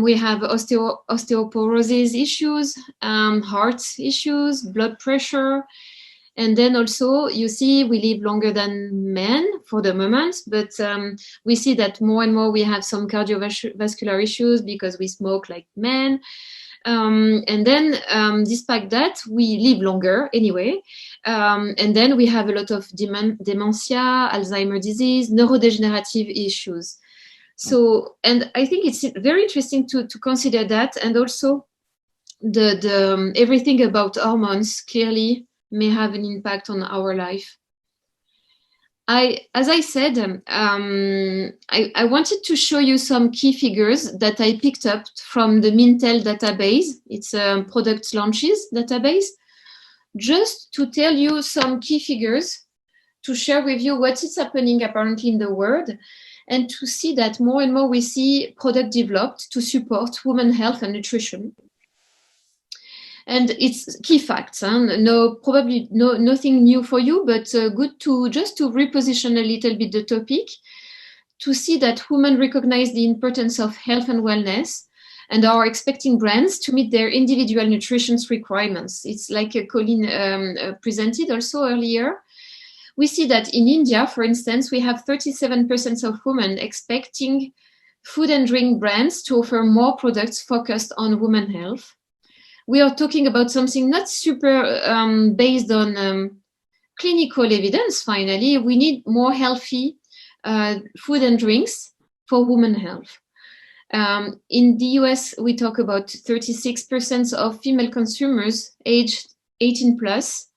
We have osteoporosis issues, heart issues, blood pressure. And then also you see we live longer than men for the moment, but we see that more and more we have some cardiovascular issues because we smoke like men. And then despite that, we live longer anyway. And then we have a lot of dementia, Alzheimer's disease, neurodegenerative issues. So, and I think it's very interesting to consider that, and also the everything about hormones clearly may have an impact on our life. As I said, I wanted to show you some key figures that I picked up from the Mintel database. It's a product launches database. Just to tell you some key figures, to share with you what is happening apparently in the world, and to see that more and more we see product developed to support women's health and nutrition. And it's key facts, probably nothing new for you, but good to just to reposition a little bit the topic, to see that women recognize the importance of health and wellness and are expecting brands to meet their individual nutrition requirements. It's like Colleen presented also earlier. We see that in India, for instance, we have 37% of women expecting food and drink brands to offer more products focused on women's health. We are talking about something not super based on clinical evidence, finally. We need more healthy food and drinks for women's health. In the US, we talk about 36% of female consumers aged 18 plus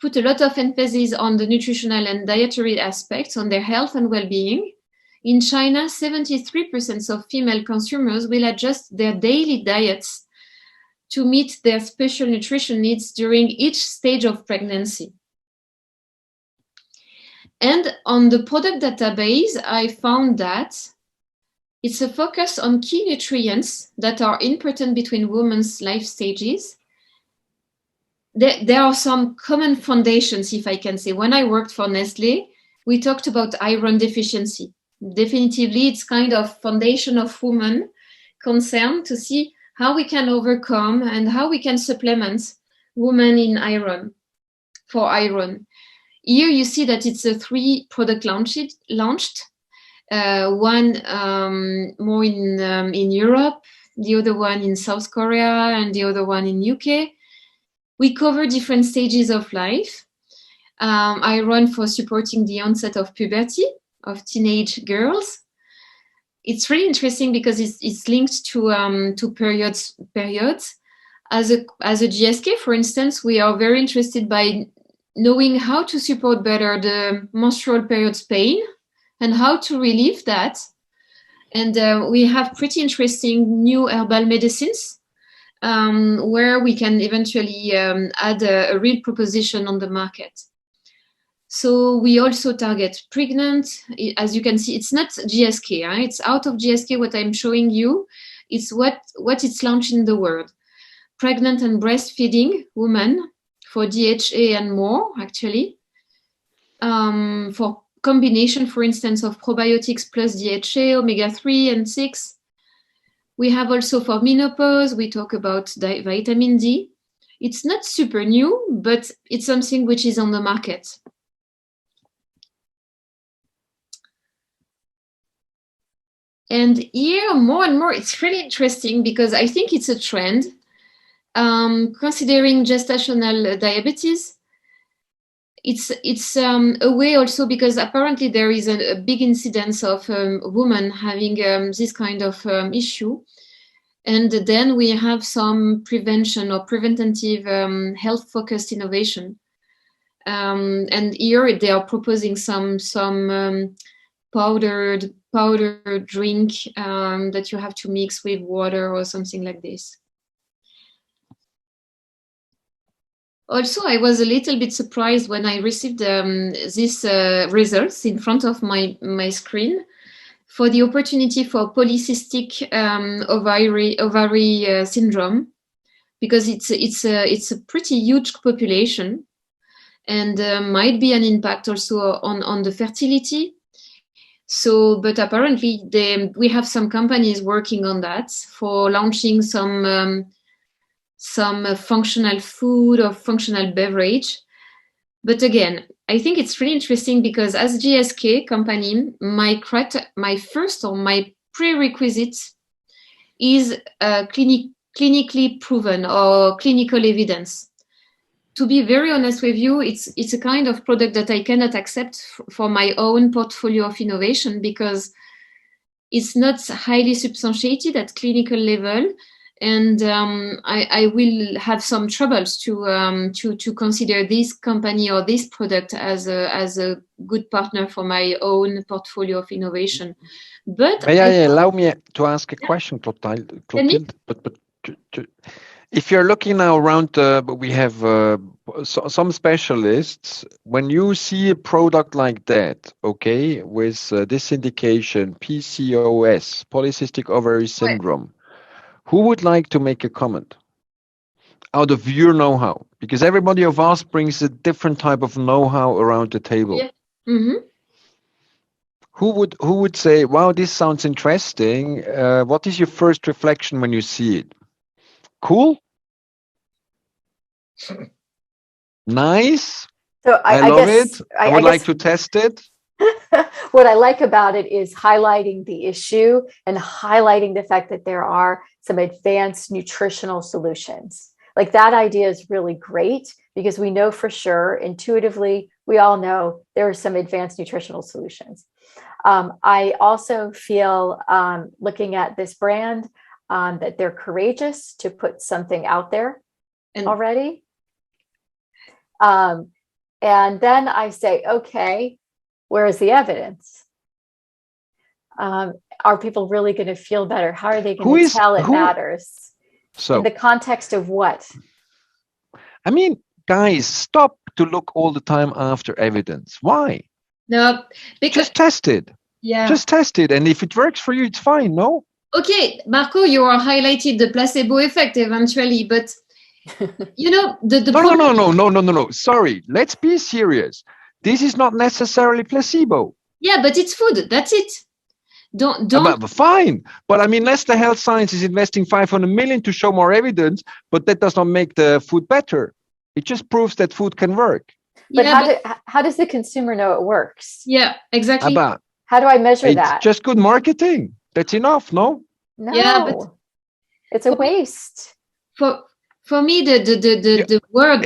put a lot of emphasis on the nutritional and dietary aspects on their health and well-being. In China, 73% of female consumers will adjust their daily diets to meet their special nutrition needs during each stage of pregnancy. And on the product database, I found that it's a focus on key nutrients that are important between women's life stages. There are some common foundations, if I can say. When I worked for Nestlé, we talked about iron deficiency. Definitively, it's kind of foundation of women concern to see how we can overcome and how we can supplement women in iron, for iron. Here you see that it's a 3 product launched. One more in Europe, the other one in South Korea, and the other one in UK. We cover different stages of life. Iron for supporting the onset of puberty of teenage girls. It's really interesting because it's linked to periods. As a GSK, for instance, we are very interested by knowing how to support better the menstrual periods pain and how to relieve that. And we have pretty interesting new herbal medicines where we can eventually add a real proposition on the market. So we also target pregnant. As you can see, it's not GSK. It's out of GSK. What I'm showing you, it's what it's launched in the world. Pregnant and breastfeeding women for DHA and more, actually. For combination, for instance, of probiotics plus DHA, omega-3 and 6. We have also for menopause, we talk about vitamin D. It's not super new, but it's something which is on the market. And here, more and more, it's really interesting because I think it's a trend. Considering gestational diabetes, it's a way also because apparently there is a big incidence of women having this kind of issue. And then we have some prevention or preventative health-focused innovation. And here they are proposing some powder drink that you have to mix with water or something like this. Also, I was a little bit surprised when I received these results in front of my screen for the opportunity for polycystic ovary syndrome, because it's a pretty huge population and might be an impact also on the fertility. So, but apparently we have some companies working on that for launching some functional food or functional beverage But again, I think it's really interesting because as GSK company, my first or my prerequisite is clinically proven or clinical evidence. To be very honest with you, it's a kind of product that I cannot accept for my own portfolio of innovation because it's not highly substantiated at clinical level. And I will have some troubles to consider this company or this product as a good partner for my own portfolio of innovation. But may I allow me to ask a question, Clotilde? But if you're looking now around, we have some specialists. When you see a product like that, okay, with this indication, PCOS, polycystic ovary syndrome. Who would like to make a comment out of your know-how? Because everybody of us brings a different type of know-how around the table. Yeah. Mm-hmm. Who would say, wow, this sounds interesting. What is your first reflection when you see it? Cool? Nice? So I love it. I would like to test it. What I like about it is highlighting the issue and highlighting the fact that there are some advanced nutritional solutions. Like that idea is really great because we know for sure, intuitively, we all know there are some advanced nutritional solutions. I also feel looking at this brand that they're courageous to put something out there already. And then I say, okay, where is the evidence? Are people really going to feel better? How are they going to tell it matters? So, in the context of what? I mean, guys, stop to look all the time after evidence. Why? No, because just test it. Yeah. Just test it. And if it works for you, it's fine, no? Okay, Marco, you are highlighted the placebo effect eventually, but you know, No. Sorry, let's be serious. This is not necessarily placebo. Yeah, but it's food. That's it. Don't. But fine. But I mean, Leicester Health Science is investing 500 million to show more evidence, but that does not make the food better. It just proves that food can work. But how does the consumer know it works? Yeah, exactly. How do I measure that? It's just good marketing. That's enough, no? No, yeah, but it's a waste. For me, the word.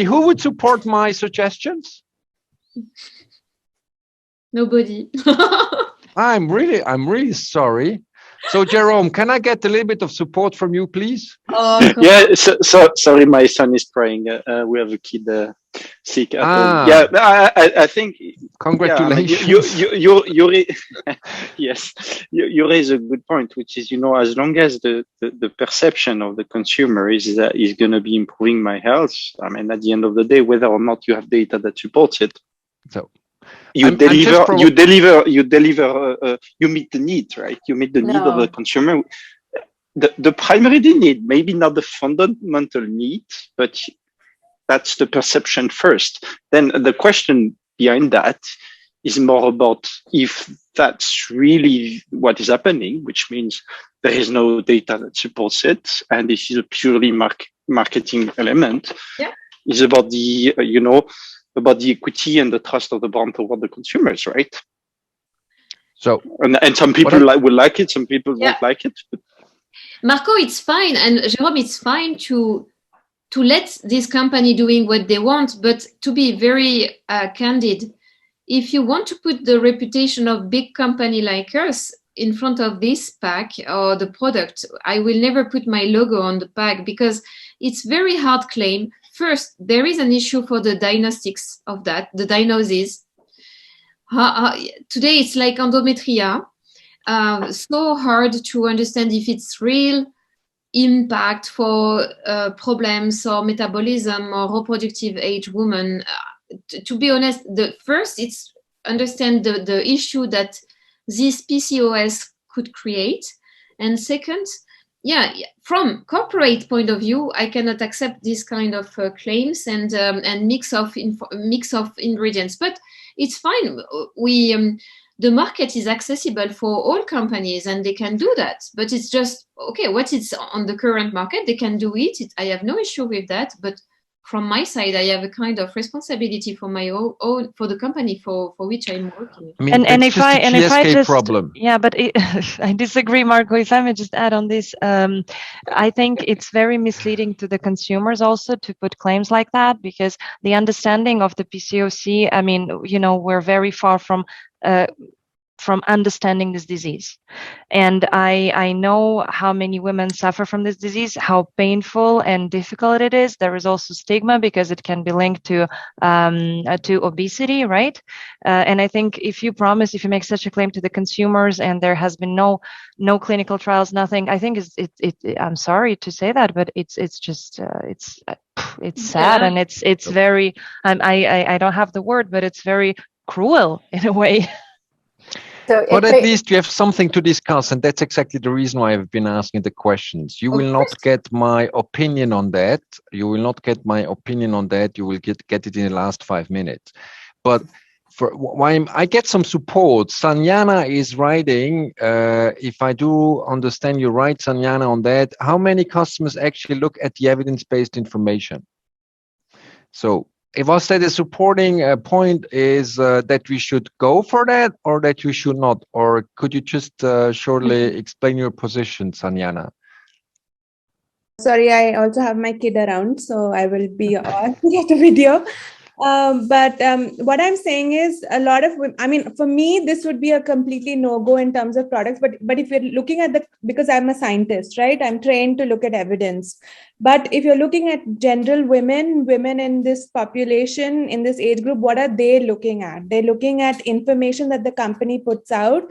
Who would support my suggestions? Nobody. I'm really sorry. So, Jerome, can I get a little bit of support from you, please? Yeah. So sorry, my son is crying. We have a kid sick at home. Yeah, I think. Congratulations. Yeah, you yes, you raise a good point, which is, as long as the perception of the consumer is going to be improving my health. I mean, at the end of the day, whether or not you have data that supports it. So. You meet the need, right? You meet the need of the consumer. The primary need, maybe not the fundamental need, but that's the perception first. Then the question behind that is more about if that's really what is happening, which means there is no data that supports it, and this is a purely marketing element. Yeah, is about the about the equity and the trust of the brand toward the consumers, right? So, and some people will like it, some people won't like it. But... Marco, it's fine, and Jérôme, it's fine to let this company doing what they want, but to be very candid, if you want to put the reputation of big company like us in front of this pack or the product, I will never put my logo on the pack because it's very hard claim. First, there is an issue for the diagnostics of that, the diagnosis. Today, it's like endometrium. So hard to understand if it's real impact for problems or metabolism or reproductive age women. To be honest, first, it's understand the issue that this PCOS could create. And second, from corporate point of view, I cannot accept this kind of claims and mix of ingredients. But it's fine. The market is accessible for all companies, and they can do that. But it's just okay. What is on the current market, they can do it. I have no issue with that. But from my side, I have a kind of responsibility for my own for the company for which I'm working. I mean, and if I just problem. Yeah, but I disagree, Marco. If I may just add on this, I think it's very misleading to the consumers also to put claims like that, because the understanding of the PCOC, I mean, we're very far from understanding this disease. And I know how many women suffer from this disease, how painful and difficult it is. There is also stigma because it can be linked to obesity, right? And I think if you make such a claim to the consumers and there has been no clinical trials, nothing, I think I'm sorry to say that, but it's just it's sad, and it's very I don't have the word, but it's very cruel in a way. But at least you have something to discuss, and that's exactly the reason why I've been asking the questions. You will not get my opinion on that. You will not get my opinion on that. You will get it in the last 5 minutes. But for why I get some support. Sanyana is writing, if I do understand you right, Sanyana, on that, how many customers actually look at the evidence-based information? So if I say the supporting point is that we should go for that, or that we should not, or could you just shortly explain your position, Sanyana? Sorry, I also have my kid around, so I will be on the video. But what I'm saying is for me, this would be a completely no-go in terms of products. But if you're looking at because I'm a scientist, right? I'm trained to look at evidence. But if you're looking at general women in this population, in this age group, what are they looking at? They're looking at information that the company puts out.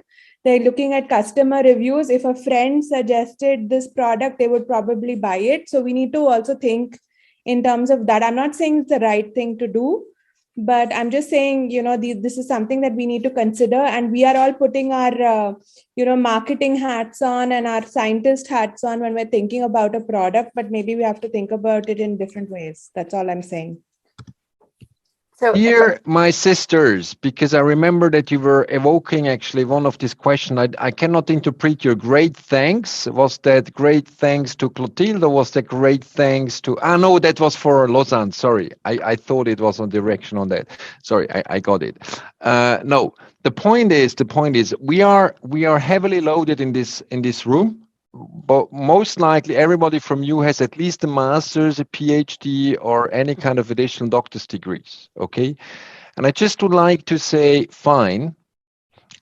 They're looking at customer reviews. If a friend suggested this product, they would probably buy it. So we need to also think in terms of that. I'm not saying it's the right thing to do, but I'm just saying, this is something that we need to consider. And we are all putting our, marketing hats on and our scientist hats on when we're thinking about a product, but maybe we have to think about it in different ways. That's all I'm saying. So, dear my sisters, because I remember that you were evoking actually one of these questions. I cannot interpret your great thanks. Was that great thanks to Clotilde, or was that great thanks to... no, that was for Lausanne. Sorry, I thought it was on direction on that. Sorry, I got it. No, the point is we are heavily loaded in this room. But most likely everybody from you has at least a master's, a PhD, or any kind of additional doctor's degrees, okay? And I just would like to say, fine,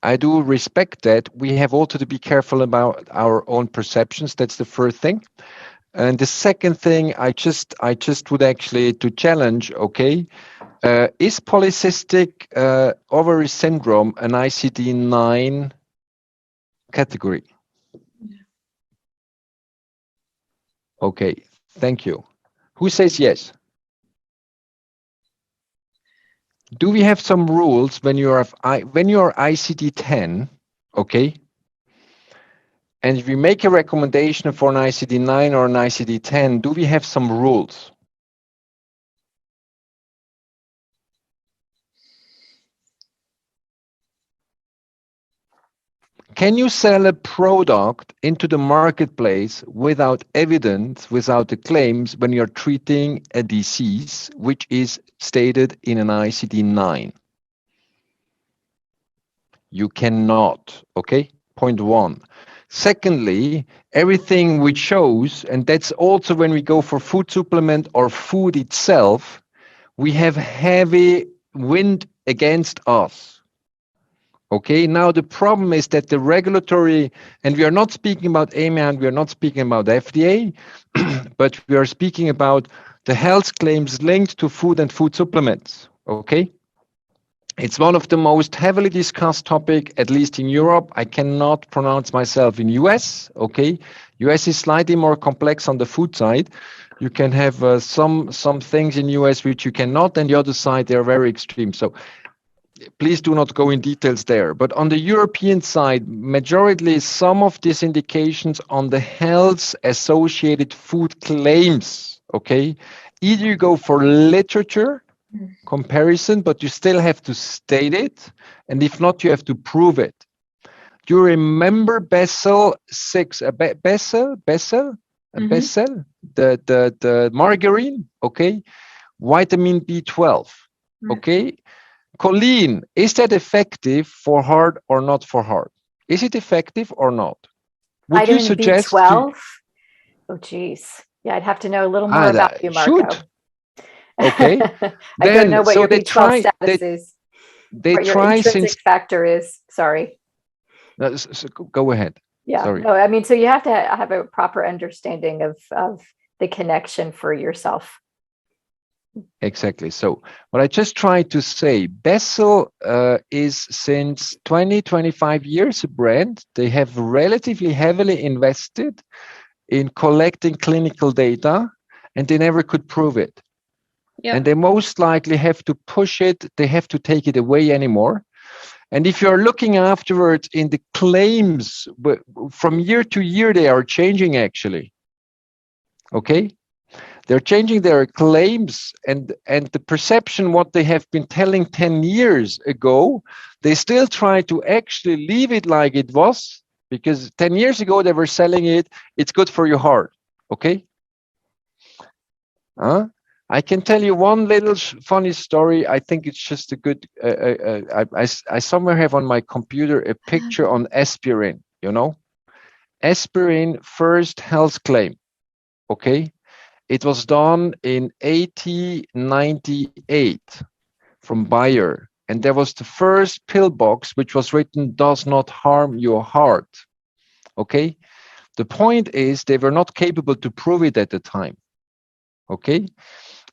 I do respect that. We have also to be careful about our own perceptions. That's the first thing. And the second thing, I just would actually to challenge, okay, is polycystic ovary syndrome an ICD-9 category? Okay, thank you. Who says yes? Do we have some rules when you are ICD-10, okay? And if we make a recommendation for an ICD-9 or an ICD-10, do we have some rules? Can you sell a product into the marketplace without evidence, without the claims, when you're treating a disease which is stated in an ICD-9? You cannot, okay? Point one. Secondly, everything which shows, and that's also when we go for food supplement or food itself, we have heavy wind against us. Okay, now the problem is that the regulatory, and we are not speaking about EMA and we are not speaking about FDA, but we are speaking about the health claims linked to food and food supplements. Okay, it's one of the most heavily discussed topic, at least in Europe. I cannot pronounce myself in US. Okay, US is slightly more complex on the food side. You can have some things in US which you cannot, and the other side they are very extreme. So please do not go in details there. But on the European side, majority, some of these indications on the health associated food claims, okay? Either you go for literature comparison, but you still have to state it. And if not, you have to prove it. Do you remember Bessel 6, Bessel, the margarine, okay? vitamin B12. Okay, choline, is that effective for heart or not for heart? Is it effective or not? Would Vitamin you suggest B12? Oh, geez. Yeah, I'd have to know a little more about you, Marco. Should. Okay. I don't know what so your B12 status is. They what your try intrinsic since factor is. Sorry. so go ahead. Yeah. Sorry. No, I mean, so you have to have a proper understanding of the connection for yourself. Exactly. So what I just tried to say, Bessel is since 25 years a brand. They have relatively heavily invested in collecting clinical data, and they never could prove it. Yep. And they most likely have to push it. They have to take it away anymore. And if you're looking afterwards in the claims, from year to year, they are changing actually. Okay? They're changing their claims and the perception, what they have been telling 10 years ago, they still try to actually leave it like it was, because 10 years ago, they were selling it, it's good for your heart. Okay? I can tell you one little funny story. I think it's just a good, I somewhere have on my computer a picture on aspirin, you know? Aspirin first health claim, okay? It was done in 1898 from Bayer. And there was the first pill box, which was written, does not harm your heart, okay? The point is they were not capable to prove it at the time, okay?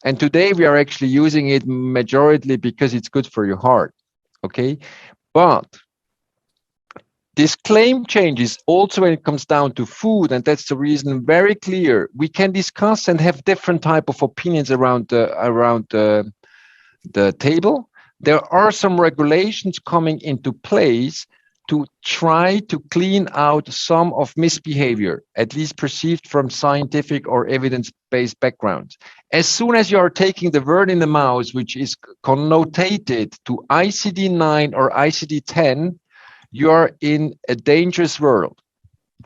And today we are actually using it majorly because it's good for your heart, okay? But this claim changes also when it comes down to food, and that's the reason very clear. We can discuss and have different type of opinions around the table. There are some regulations coming into place to try to clean out some of misbehavior, at least perceived from scientific or evidence-based backgrounds. As soon as you are taking the word in the mouth, which is connotated to ICD-9 or ICD-10, you are in a dangerous world.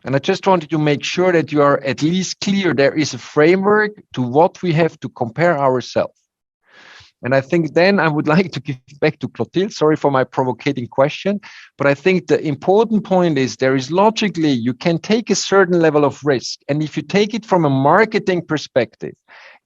And I just wanted to make sure that you are at least clear there is a framework to what we have to compare ourselves. And I think then I would like to give back to Clotilde. Sorry for my provocating question, but I think the important point is there is logically, you can take a certain level of risk. And if you take it from a marketing perspective,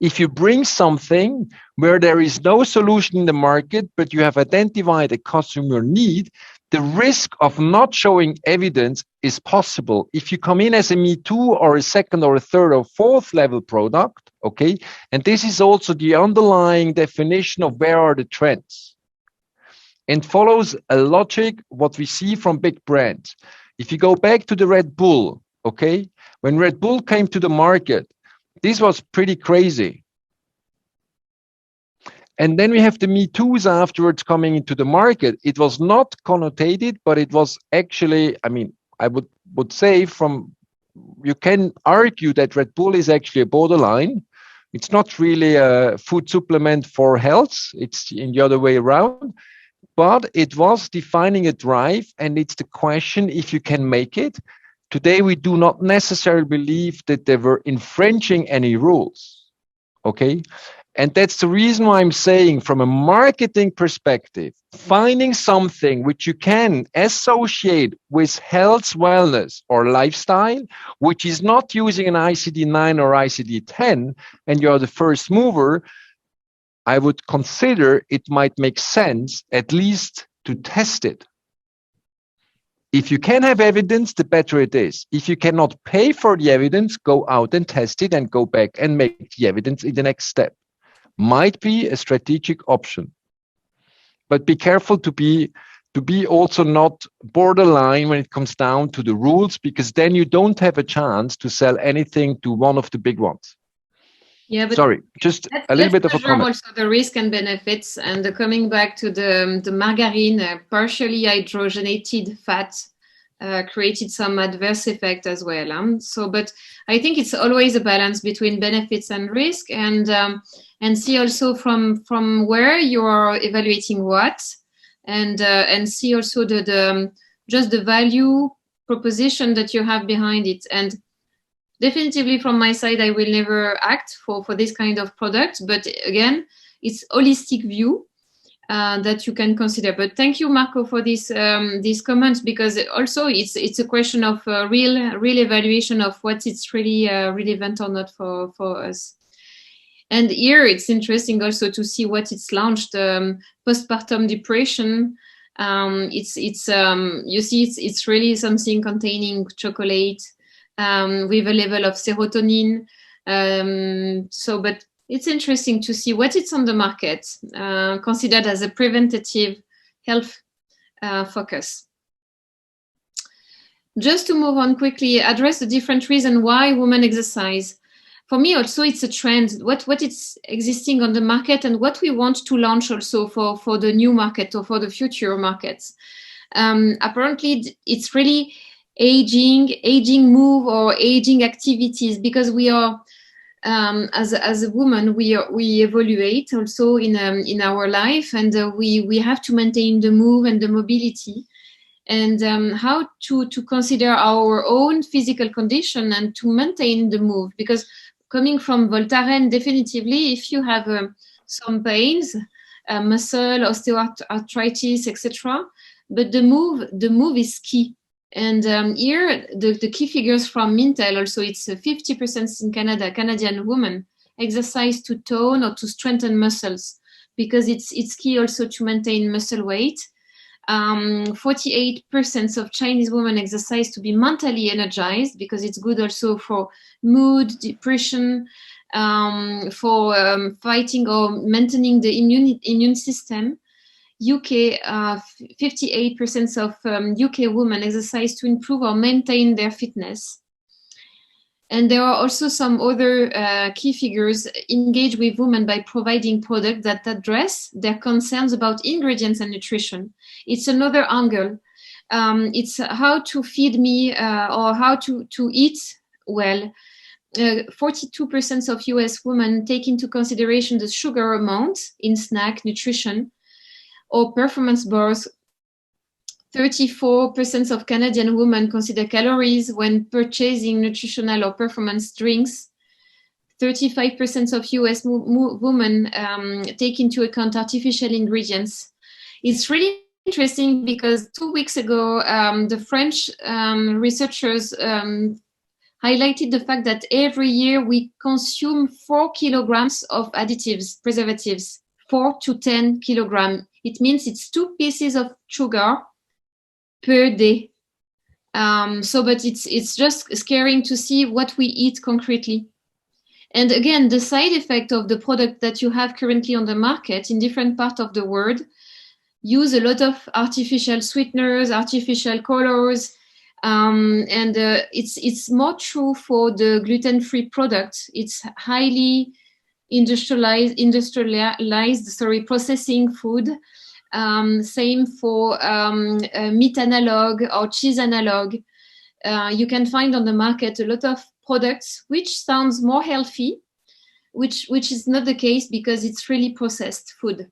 if you bring something where there is no solution in the market, but you have identified a customer need, the risk of not showing evidence is possible. If you come in as a Me Too or a second or a third or fourth level product, okay? And this is also the underlying definition of where are the trends. And follows a logic, what we see from big brands. If you go back to the Red Bull, okay? When Red Bull came to the market, this was pretty crazy. And then we have the Me Too's afterwards coming into the market. It was not connotated, but it was actually, I mean, I would say you can argue that Red Bull is actually a borderline. It's not really a food supplement for health. It's in the other way around. But it was defining a drive, and it's the question if you can make it. Today, we do not necessarily believe that they were infringing any rules, okay? And that's the reason why I'm saying from a marketing perspective, finding something which you can associate with health, wellness, or lifestyle, which is not using an ICD-9 or ICD-10, and you're the first mover, I would consider it might make sense at least to test it. If you can have evidence, the better it is. If you cannot pay for the evidence, go out and test it and go back and make the evidence in the next step. Might be a strategic option, but be careful to be also not borderline when it comes down to the rules, because then you don't have a chance to sell anything to one of the big ones. Yeah, but sorry, just a little bit of a comment. Also the risk and benefits, and coming back to the margarine, partially hydrogenated fat created some adverse effect as well. So, but I think it's always a balance between benefits and risk, and see also from where you are evaluating what, and see also just the value proposition that you have behind it. And definitively from my side, I will never act for this kind of product. But again, it's holistic view that you can consider. But thank you, Marco, for these comments, because also it's a question of real evaluation of what it's really relevant or not for us. And here it's interesting also to see what it's launched, postpartum depression. You see it's really something containing chocolate with a level of serotonin. But it's interesting to see what it's on the market, considered as a preventative health focus. Just to move on quickly, address the different reasons why women exercise. For me also, it's a trend, what it's existing on the market and what we want to launch also for the new market or for the future markets. Apparently, it's really aging move or aging activities, because we are, as a woman, we evaluate also in our life, and we have to maintain the move and the mobility, and how to consider our own physical condition and to maintain the move. Because coming from Voltaren, definitively, if you have some pains, muscle, osteoarthritis, etc., but the move is key. And here, the key figures from Mintel also, it's 50% in Canada, Canadian women exercise to tone or to strengthen muscles, because it's key also to maintain muscle weight. 48% of Chinese women exercise to be mentally energized, because it's good also for mood, depression, for fighting or maintaining the immune system. UK, 58% of UK women exercise to improve or maintain their fitness. And there are also some other key figures: engage with women by providing products that address their concerns about ingredients and nutrition. It's another angle. It's how to feed me or how to eat well. 42% of US women take into consideration the sugar amount in snack nutrition or performance bars. 34% of Canadian women consider calories when purchasing nutritional or performance drinks. 35% of US women take into account artificial ingredients. It's really interesting because 2 weeks ago, the French researchers highlighted the fact that every year we consume 4 kilograms of additives, preservatives, 4 to 10 kilograms. It means it's 2 pieces of sugar per day. But it's just scaring to see what we eat concretely. And again, the side effect of the product that you have currently on the market in different parts of the world use a lot of artificial sweeteners, artificial colors, and it's more true for the gluten-free product. It's highly industrialized processing food. Same for meat analog or cheese analog. You can find on the market a lot of products which sounds more healthy, which is not the case because it's really processed food.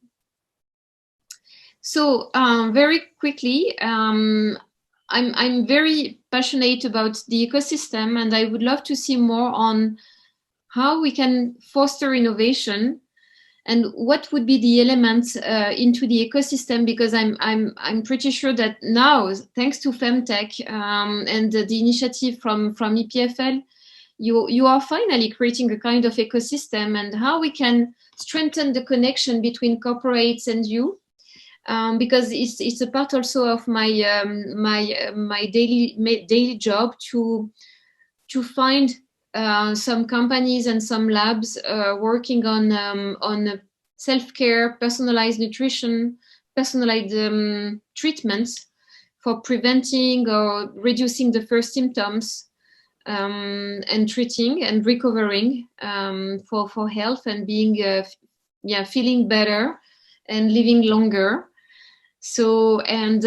So very quickly, I'm very passionate about the ecosystem, and I would love to see more on how we can foster innovation and what would be the elements into the ecosystem, because I'm pretty sure that now, thanks to Femtech and the initiative from EPFL, you are finally creating a kind of ecosystem, and how we can strengthen the connection between corporates and you, because it's a part also of my my daily job to find some companies and some labs working on self-care, personalized nutrition, personalized treatments for preventing or reducing the first symptoms, and treating and recovering for health and being feeling better and living longer. So and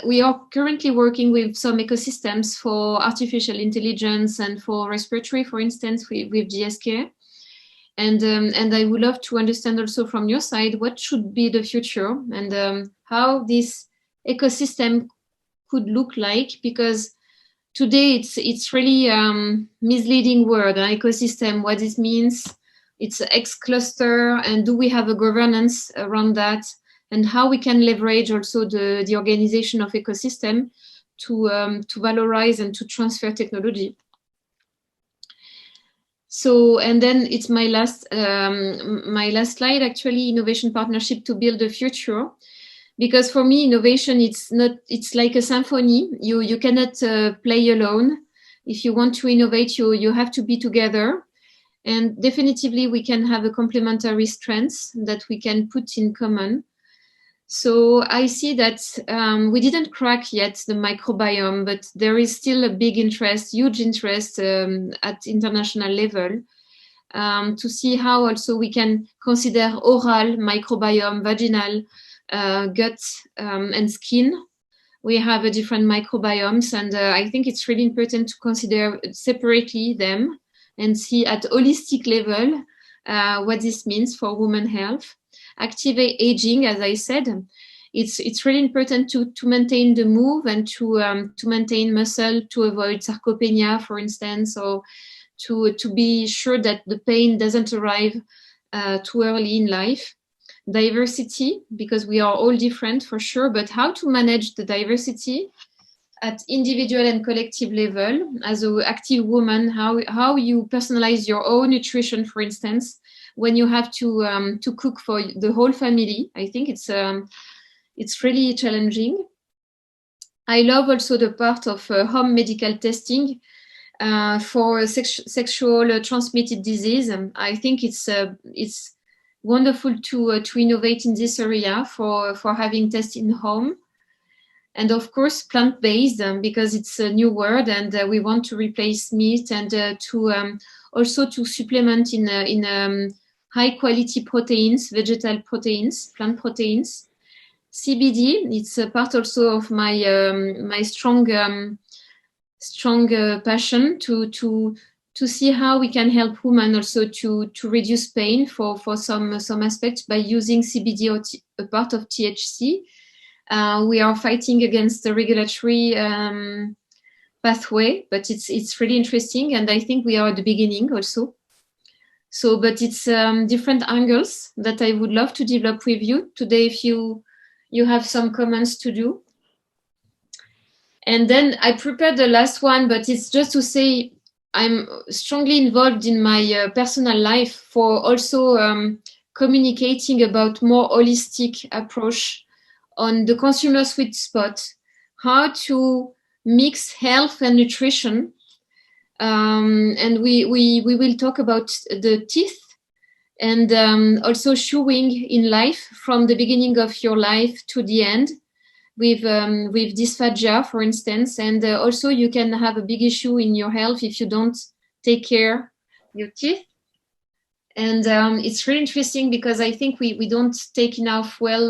we are currently working with some ecosystems for artificial intelligence and for respiratory, for instance, with GSK. And I would love to understand also from your side what should be the future and how this ecosystem could look like, because today it's really misleading word, ecosystem, what it means, it's X cluster, and do we have a governance around that, and how we can leverage also the organization of ecosystem to valorize and to transfer technology. So, and then it's my last slide, actually, innovation partnership to build the future. Because for me, innovation, it's like a symphony. You cannot play alone. If you want to innovate, you have to be together. And definitively, we can have a complementary strengths that we can put in common. So I see that we didn't crack yet the microbiome, but there is still a big interest, huge interest at international level to see how also we can consider oral microbiome, vaginal, gut, and skin. We have a different microbiomes, and I think it's really important to consider separately them and see at holistic level what this means for women's health. Active aging, as I said, it's really important to maintain the move and to maintain muscle, to avoid sarcopenia, for instance, or to be sure that the pain doesn't arrive too early in life. Diversity, because we are all different for sure, but how to manage the diversity at individual and collective level. As an active woman, how you personalize your own nutrition, for instance, when you have to cook for the whole family. I think it's really challenging. I love also the part of home medical testing for sexual transmitted disease. I think it's wonderful to innovate in this area for having tests in home. And of course, plant-based, because it's a new word, and we want to replace meat, and to also to supplement in high-quality proteins, vegetal proteins, plant proteins. CBD, it's a part also of my my strong passion to see how we can help women also to reduce pain for some aspects by using CBD or a part of THC. We are fighting against the regulatory pathway, but it's really interesting, and I think we are at the beginning also. So, but it's different angles that I would love to develop with you today if you have some comments to do. And then I prepared the last one, but it's just to say I'm strongly involved in my personal life for also communicating about more holistic approach on the consumer sweet spot, how to mix health and nutrition. And we will talk about the teeth and also chewing in life from the beginning of your life to the end with dysphagia, for instance. And also you can have a big issue in your health if you don't take care your teeth. And it's really interesting because I think we don't take enough well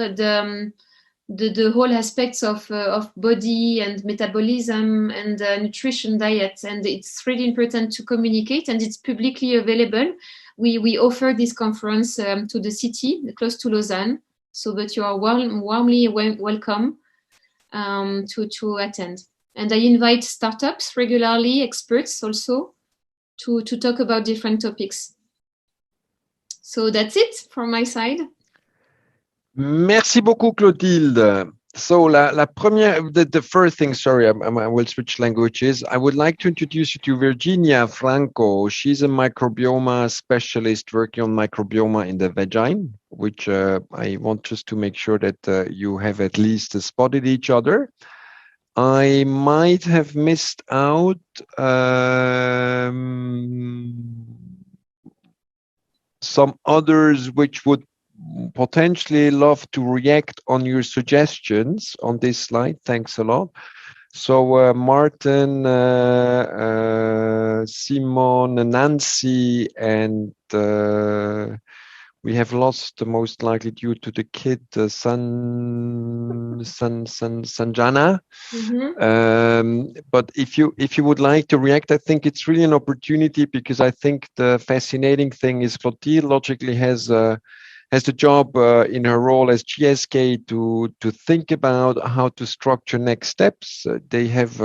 the whole aspects of body and metabolism and nutrition, diet, and it's really important to communicate, and it's publicly available. We offer this conference to the city close to Lausanne, so that you are warmly welcome to attend. And I invite startups regularly, experts also, to talk about different topics. So that's it from my side. Merci beaucoup, Clotilde. So, the first thing, sorry, I will switch languages. I would like to introduce you to Virginia Franco. She's a microbioma specialist working on microbioma in the vagina, which I want just to make sure that you have at least spotted each other. I might have missed out some others which would potentially love to react on your suggestions on this slide. Thanks a lot. So Martin, Simon, Nancy, and we have lost most likely due to the kid Sanjana. Mm-hmm. But if you would like to react, I think it's really an opportunity, because I think the fascinating thing is Clotilde logically has the job in her role as GSK to think about how to structure next steps. They have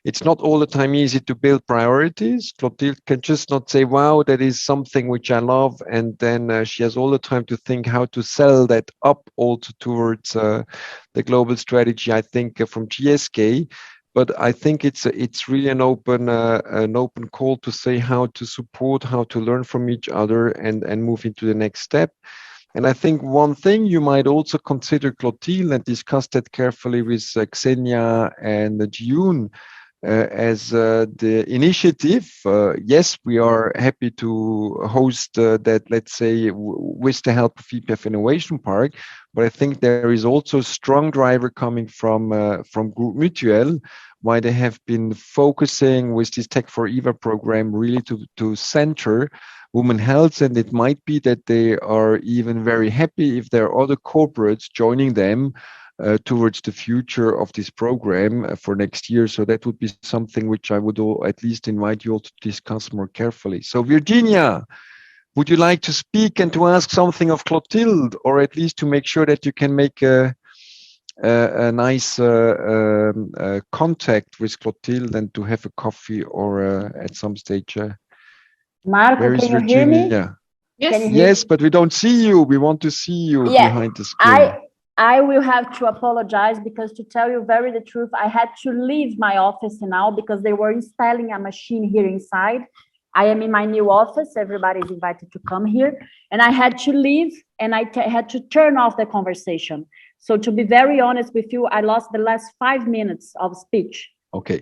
it's not all the time easy to build priorities. Clotilde can just not say, wow, that is something which I love. And then she has all the time to think how to sell that up also towards the global strategy, I think, from GSK. But I think it's really an open call to say how to support, how to learn from each other and move into the next step. And I think one thing you might also consider, Clotilde, and discuss that carefully with Xenia and Jiyun as the initiative. Yes, we are happy to host that, let's say, with the help of EPF Innovation Park. But I think there is also a strong driver coming from Group Mutual, why they have been focusing with this Tech4Eva program really to center women health, and it might be that they are even very happy if there are other corporates joining them towards the future of this program for next year. So that would be something which I would at least invite you all to discuss more carefully. So Virginia, would you like to speak and to ask something of Clotilde, or at least to make sure that you can make a nice contact with Clotilde and to have a coffee or at some stage? Marco, where is can you Virginia? hear me? Yes. Yes, but we don't see you. We want to see you behind the screen. I will have to apologize because, to tell you very the truth, I had to leave my office now because they were installing a machine here inside. I am in my new office. Everybody is invited to come here. And I had to leave and I had to turn off the conversation. So to be very honest with you, I lost the last 5 minutes of speech. Okay.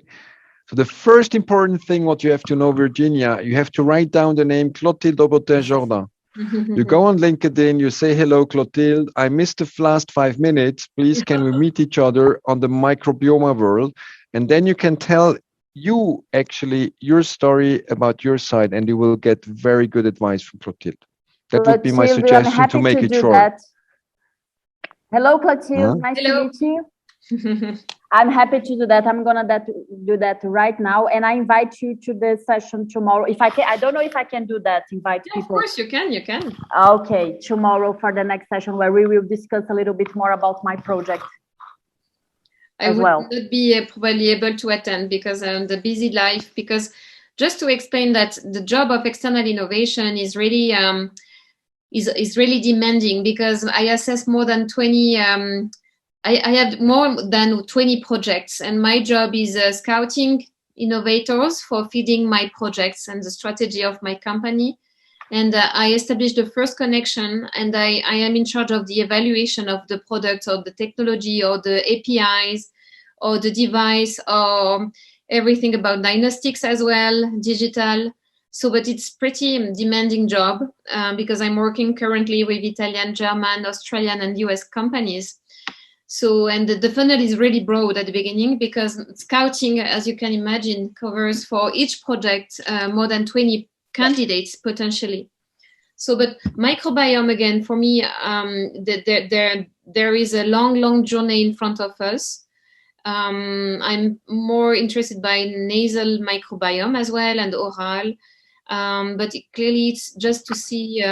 So the first important thing what you have to know, Virginia, you have to write down the name Clotilde Aubotin-Jourdan. You go on LinkedIn, you say, hello, Clotilde, I missed the last 5 minutes. Please, can we meet each other on the microbiome world? And then you can tell you actually your story about your side, and you will get very good advice from Clotilde. That would be my suggestion to make it short. That. Hello, Clotilde. Nice to meet you. I'm happy to do that. I'm gonna do that right now, and I invite you to the session tomorrow. If I can, I don't know if I can do that. Invite people. Of course, you can. You can. Okay, tomorrow for the next session where we will discuss a little bit more about my project. I would not be probably able to attend because the busy life. Because just to explain that the job of external innovation is really is really demanding because I assess more than 20. I have more than 20 projects, and my job is scouting innovators for feeding my projects and the strategy of my company. And I established the first connection, and I am in charge of the evaluation of the product or the technology or the APIs or the device or everything about diagnostics as well, digital. So, but it's pretty demanding job because I'm working currently with Italian, German, Australian, and US companies. So, and the funnel is really broad at the beginning because scouting, as you can imagine, covers for each project more than 20 candidates potentially. So, but microbiome again, for me, there is a long journey in front of us. I'm more interested by nasal microbiome as well and oral, but clearly it's just to see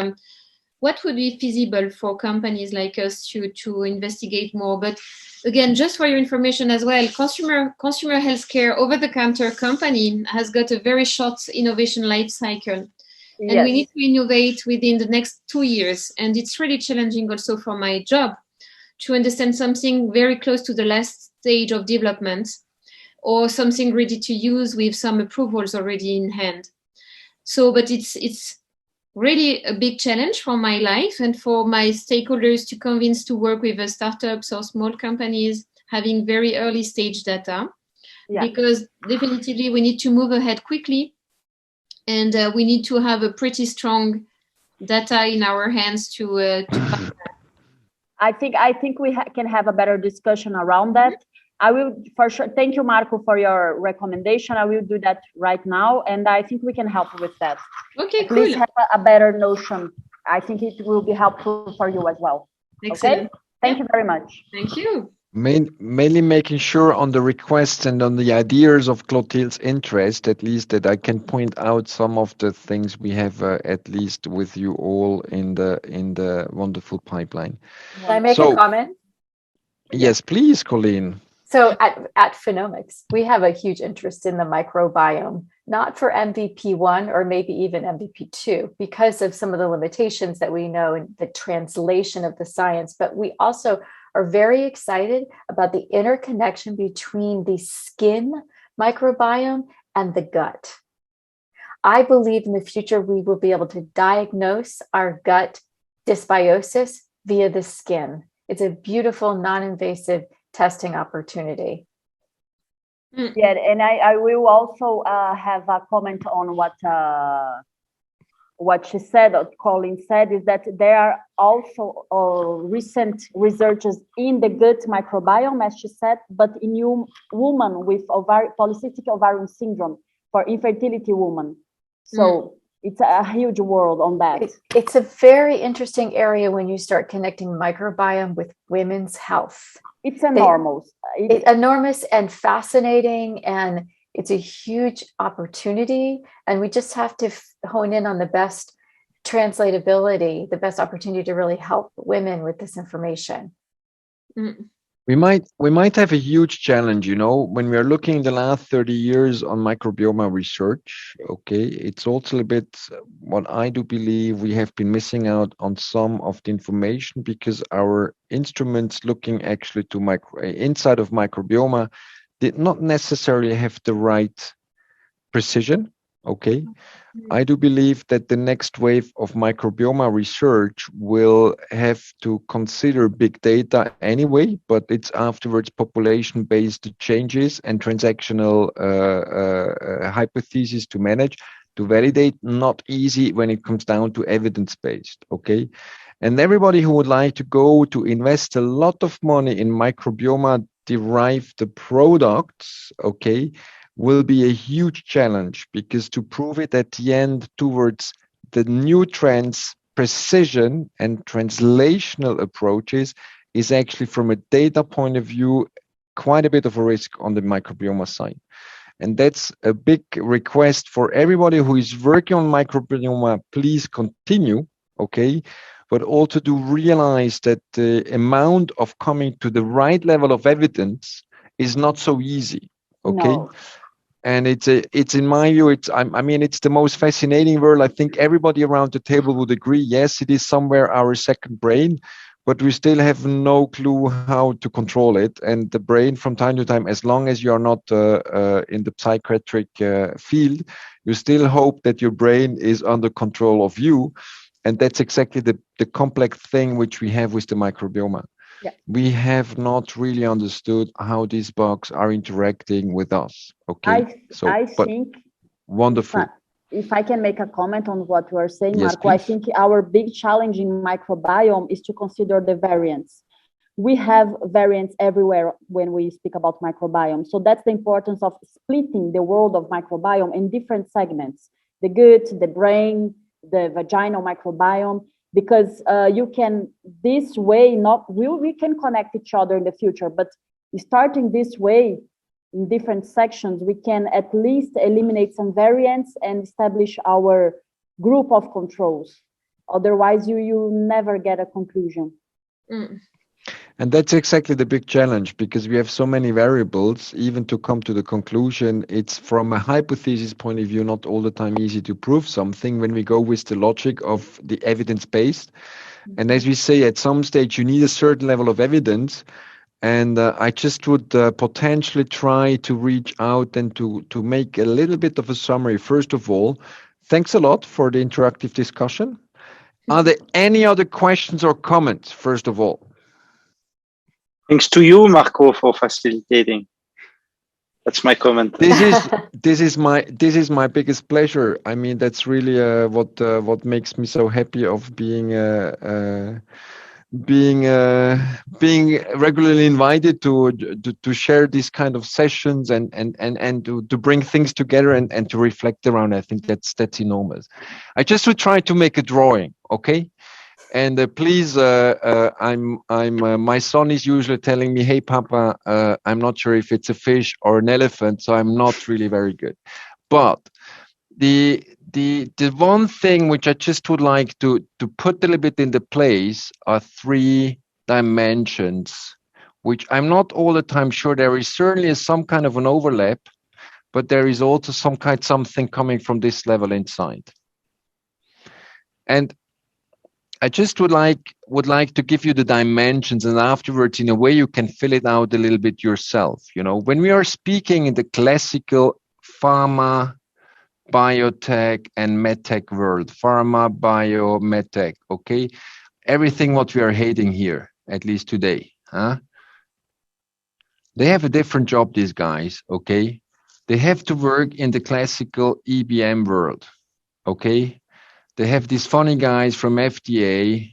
what would be feasible for companies like us to investigate more. But again, just for your information as well, consumer healthcare over-the-counter company has got a very short innovation life cycle. Yes. And we need to innovate within the next 2 years. And it's really challenging also for my job to understand something very close to the last stage of development or something ready to use with some approvals already in hand. So, but it's really a big challenge for my life and for my stakeholders to convince to work with startups or small companies having very early stage data, because definitively we need to move ahead quickly, and we need to have a pretty strong data in our hands to I think we can have a better discussion around that. I will for sure. Thank you, Marco, for your recommendation. I will do that right now, and I think we can help with that. Okay, cool. Please have a better notion. I think it will be helpful for you as well. Excellent. Okay. Thank you very much. Thank you. Mainly making sure on the requests and on the ideas of Clotilde's interest, at least that I can point out some of the things we have at least with you all in the wonderful pipeline. Can I make a comment? Yes, please, Colleen. So at Phenomics, we have a huge interest in the microbiome, not for MVP1 or maybe even MVP2, because of some of the limitations that we know in the translation of the science. But we also are very excited about the interconnection between the skin microbiome and the gut. I believe in the future we will be able to diagnose our gut dysbiosis via the skin. It's a beautiful, non-invasive testing opportunity. Yeah, and I will also have a comment on what she said, or Colin said, is that there are also recent researches in the gut microbiome, as she said, but in women with polycystic ovarian syndrome, for infertility women. So it's a huge world on that. It's a very interesting area when you start connecting microbiome with women's health. It's enormous. It's enormous and fascinating, and it's a huge opportunity. And we just have to hone in on the best translatability, the best opportunity to really help women with this information. We might have a huge challenge, when we are looking the last 30 years on microbiome research. Okay, it's also a bit what I do believe we have been missing out on some of the information, because our instruments looking actually to inside of microbiome did not necessarily have the right precision. Okay. I do believe that the next wave of microbiome research will have to consider big data anyway, but it's afterwards population-based changes and transactional hypotheses to manage, to validate. Not easy when it comes down to evidence-based, okay? And everybody who would like to go to invest a lot of money in microbiome-derived products, okay, will be a huge challenge, because to prove it at the end towards the new trends, precision and translational approaches is actually, from a data point of view, quite a bit of a risk on the microbiome side. And that's a big request for everybody who is working on microbiome. Please continue, okay? But also to realize that the amount of coming to the right level of evidence is not so easy, okay? No. And it's in my view, it's the most fascinating world. I think everybody around the table would agree. Yes, it is somewhere our second brain, but we still have no clue how to control it. And the brain, from time to time, as long as you are not in the psychiatric field, you still hope that your brain is under control of you. And that's exactly the complex thing which we have with the microbiome. Yeah. We have not really understood how these bugs are interacting with us. Okay, I think wonderful. If I can make a comment on what you are saying, Yes, Marco, I please. think our big challenge in microbiome is to consider the variants. We have variants everywhere when we speak about microbiome. So that's the importance of splitting the world of microbiome in different segments: the gut, the brain, the vaginal microbiome. Because you can, this way, we can connect each other in the future, but starting this way in different sections, we can at least eliminate some variants and establish our group of controls. Otherwise, you never get a conclusion. And that's exactly the big challenge, because we have so many variables. Even to come to the conclusion, it's, from a hypothesis point of view, not all the time easy to prove something when we go with the logic of the evidence-based. And as we say, at some stage, you need a certain level of evidence. And I just would potentially try to reach out and to make a little bit of a summary. First of all, thanks a lot for the interactive discussion. Are there any other questions or comments, first of all? Thanks to you, Marco, for facilitating. That's my comment. This is my biggest pleasure. I mean, that's really what makes me so happy of being regularly invited to share these kind of sessions and to bring things together and to reflect around. I think that's enormous. I just would try to make a drawing, okay? And please, my son is usually telling me, "Hey, Papa, I'm not sure if it's a fish or an elephant, so I'm not really very good." But the one thing which I just would like to put a little bit into place are 3 dimensions which I'm not all the time sure. There is certainly some kind of an overlap, but there is also something coming from this level inside. And I just would like to give you the dimensions, and afterwards, in a way, you can fill it out a little bit yourself. You know, when we are speaking in the classical pharma, biotech, and medtech world, pharma, bio, medtech, okay, everything what we are hating here, at least today, huh? They have a different job, these guys, okay? They have to work in the classical EBM world, okay? They have these funny guys from FDA,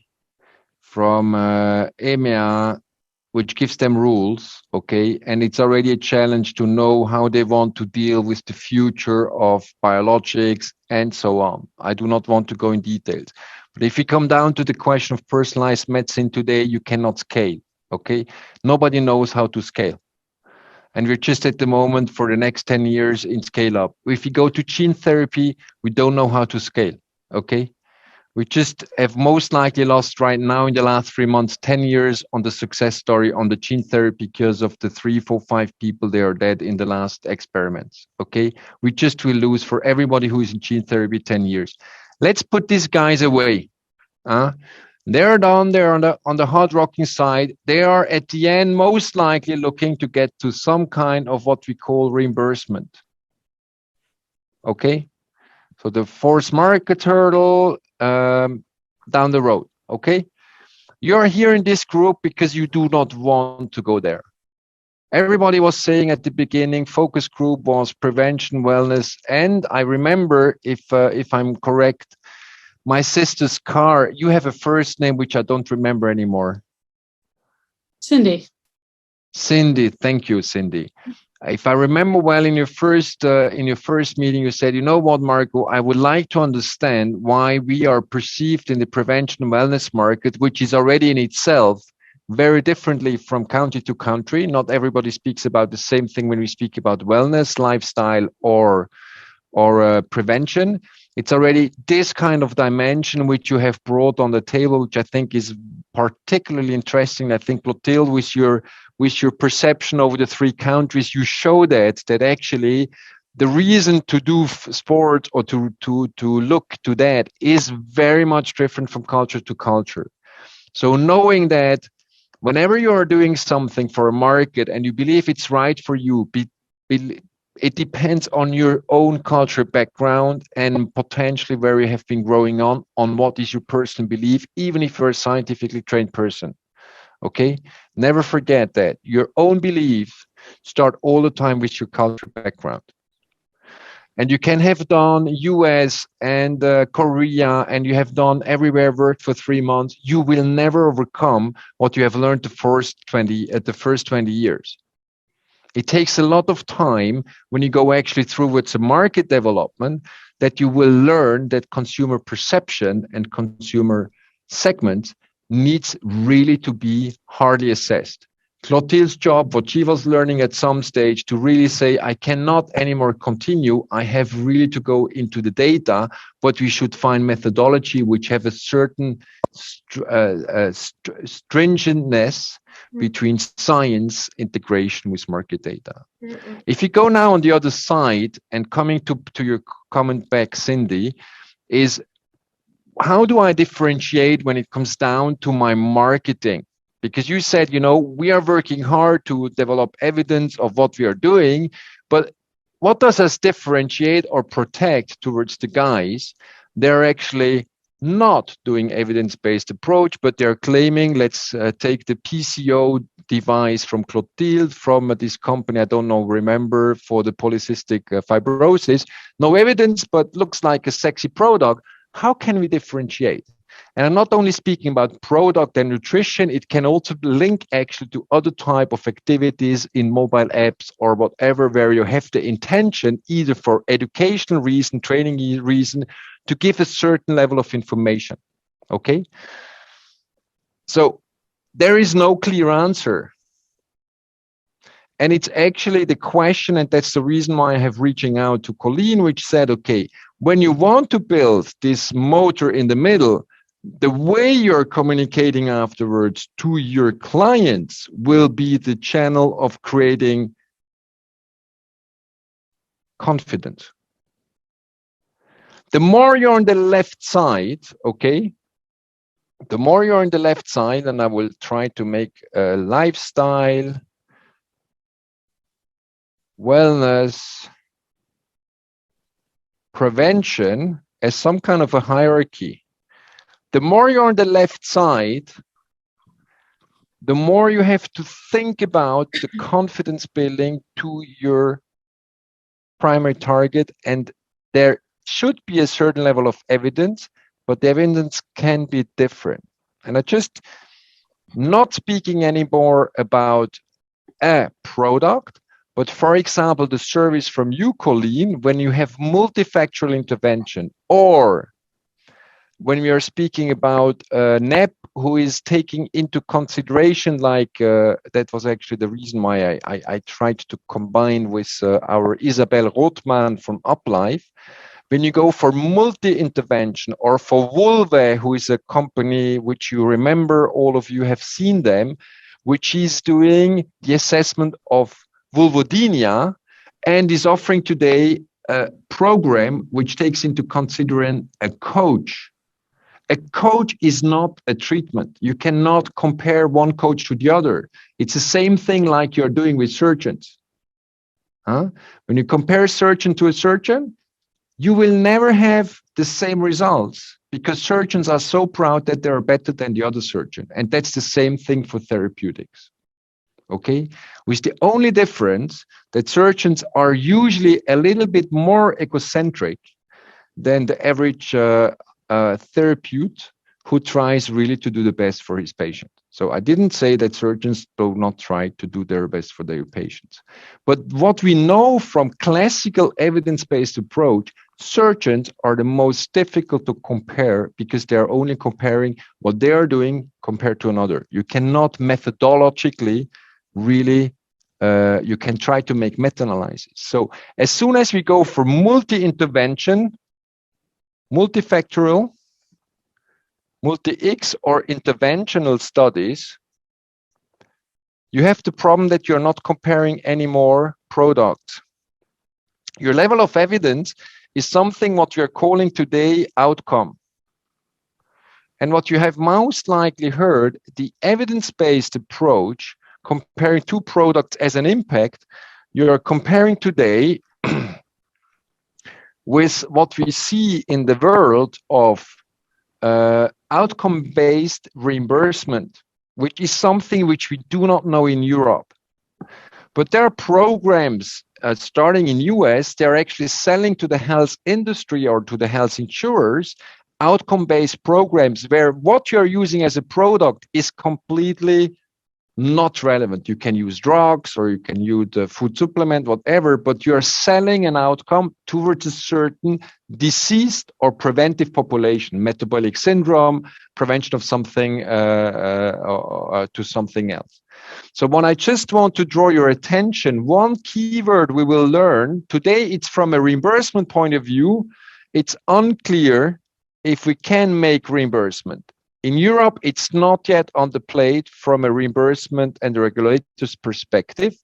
from EMEA, which gives them rules, okay? And it's already a challenge to know how they want to deal with the future of biologics and so on. I do not want to go in details. But if you come down to the question of personalized medicine today, you cannot scale, okay? Nobody knows how to scale. And we're just at the moment for the next 10 years in scale up. If you go to gene therapy, we don't know how to scale. Okay, we just have most likely lost right now in the last 3 months 10 years on the success story on the gene therapy because of the 3, 4, 5 people they are dead in the last experiments. Okay, we just will lose for everybody who is in gene therapy 10 years. Let's put these guys away. They're down there on the hard rocking side. They are at the end most likely looking to get to some kind of what we call reimbursement. Okay. So the force market hurdle down the road, okay? You're here in this group because you do not want to go there. Everybody was saying at the beginning, focus group was prevention, wellness, and I remember, if I'm correct, my sister's car, you have a first name which I don't remember anymore. Cindy. Cindy, thank you, Cindy. If I remember well, in your first meeting, you said, you know what, Marco, I would like to understand why we are perceived in the prevention and wellness market, which is already in itself very differently from country to country. Not everybody speaks about the same thing when we speak about wellness, lifestyle, or prevention. It's already this kind of dimension which you have brought on the table, which I think is particularly interesting. I think, Clotilde, with your perception over the 3 countries, you show that actually the reason to do sport or to look to that is very much different from culture to culture. So knowing that whenever you are doing something for a market and you believe it's right for you, it depends on your own culture background and potentially where you have been growing on what is your personal belief, even if you're a scientifically trained person. Okay, never forget that your own beliefs start all the time with your cultural background. And you can have done US and Korea, and you have done everywhere, worked for 3 months. You will never overcome what you have learned the first 20 years. It takes a lot of time when you go actually through with the market development that you will learn that consumer perception and consumer segments needs really to be hardly assessed. Clotilde's job, what she was learning at some stage, to really say, I cannot anymore continue. I have really to go into the data, but we should find methodology which have a certain stringentness between science integration with market data. If you go now on the other side, and coming to your comment back, Cindy, is how do I differentiate when it comes down to my marketing? Because you said, we are working hard to develop evidence of what we are doing, but what does us differentiate or protect towards the guys? They're actually not doing evidence-based approach, but they're claiming, let's take the PCO device from Clotilde, from this company, I don't know, remember, for the polycystic fibrosis. No evidence, but looks like a sexy product. How can we differentiate? And I'm not only speaking about product and nutrition, it can also link actually to other type of activities in mobile apps or whatever, where you have the intention, either for educational reason, training reason, to give a certain level of information. Okay? So there is no clear answer. And it's actually the question, and that's the reason why I have reaching out to Colleen, which said, okay, when you want to build this motor in the middle, the way you're communicating afterwards to your clients will be the channel of creating confidence. The more you're on the left side, okay, the more you're on the left side, and I will try to make a lifestyle, wellness, prevention as some kind of a hierarchy. The more you're on the left side, the more you have to think about the confidence building to your primary target. And there should be a certain level of evidence, but the evidence can be different. And I just not speaking anymore about a product, but for example, the service from you, Colleen, when you have multifactorial intervention, or when we are speaking about NEP, who is taking into consideration, like that was actually the reason why I tried to combine with our Isabel Rothman from UpLife. When you go for multi-intervention, or for Vulve, who is a company which you remember, all of you have seen them, which is doing the assessment of vulvodynia and is offering today a program which takes into consideration a coach. A coach is not a treatment. You cannot compare one coach to the other. It's the same thing like you're doing with surgeons. When you compare a surgeon to a surgeon, you will never have the same results, because surgeons are so proud that they're better than the other surgeon. And that's the same thing for therapeutics. Okay? With the only difference that surgeons are usually a little bit more egocentric than the average therapeutic who tries really to do the best for his patient. So I didn't say that surgeons do not try to do their best for their patients. But what we know from classical evidence-based approach, surgeons are the most difficult to compare, because they're only comparing what they are doing compared to another. You cannot methodologically really, you can try to make meta-analysis. So as soon as we go for multi-intervention, multifactorial, multi-X or interventional studies, you have the problem that you're not comparing any more products. Your level of evidence is something what we are calling today outcome. And what you have most likely heard, the evidence-based approach, comparing two products as an impact, you're comparing today with what we see in the world of outcome-based reimbursement, which is something which we do not know in Europe. But there are programs starting in US, they're actually selling to the health industry or to the health insurers outcome-based programs where what you're using as a product is completely not relevant. You can use drugs or you can use a food supplement, whatever, but you're selling an outcome towards a certain diseased or preventive population, metabolic syndrome, prevention of something to something else. So what I just want to draw your attention, one keyword we will learn today, it's from a reimbursement point of view, it's unclear if we can make reimbursement. In Europe, it's not yet on the plate from a reimbursement and the regulator's perspective,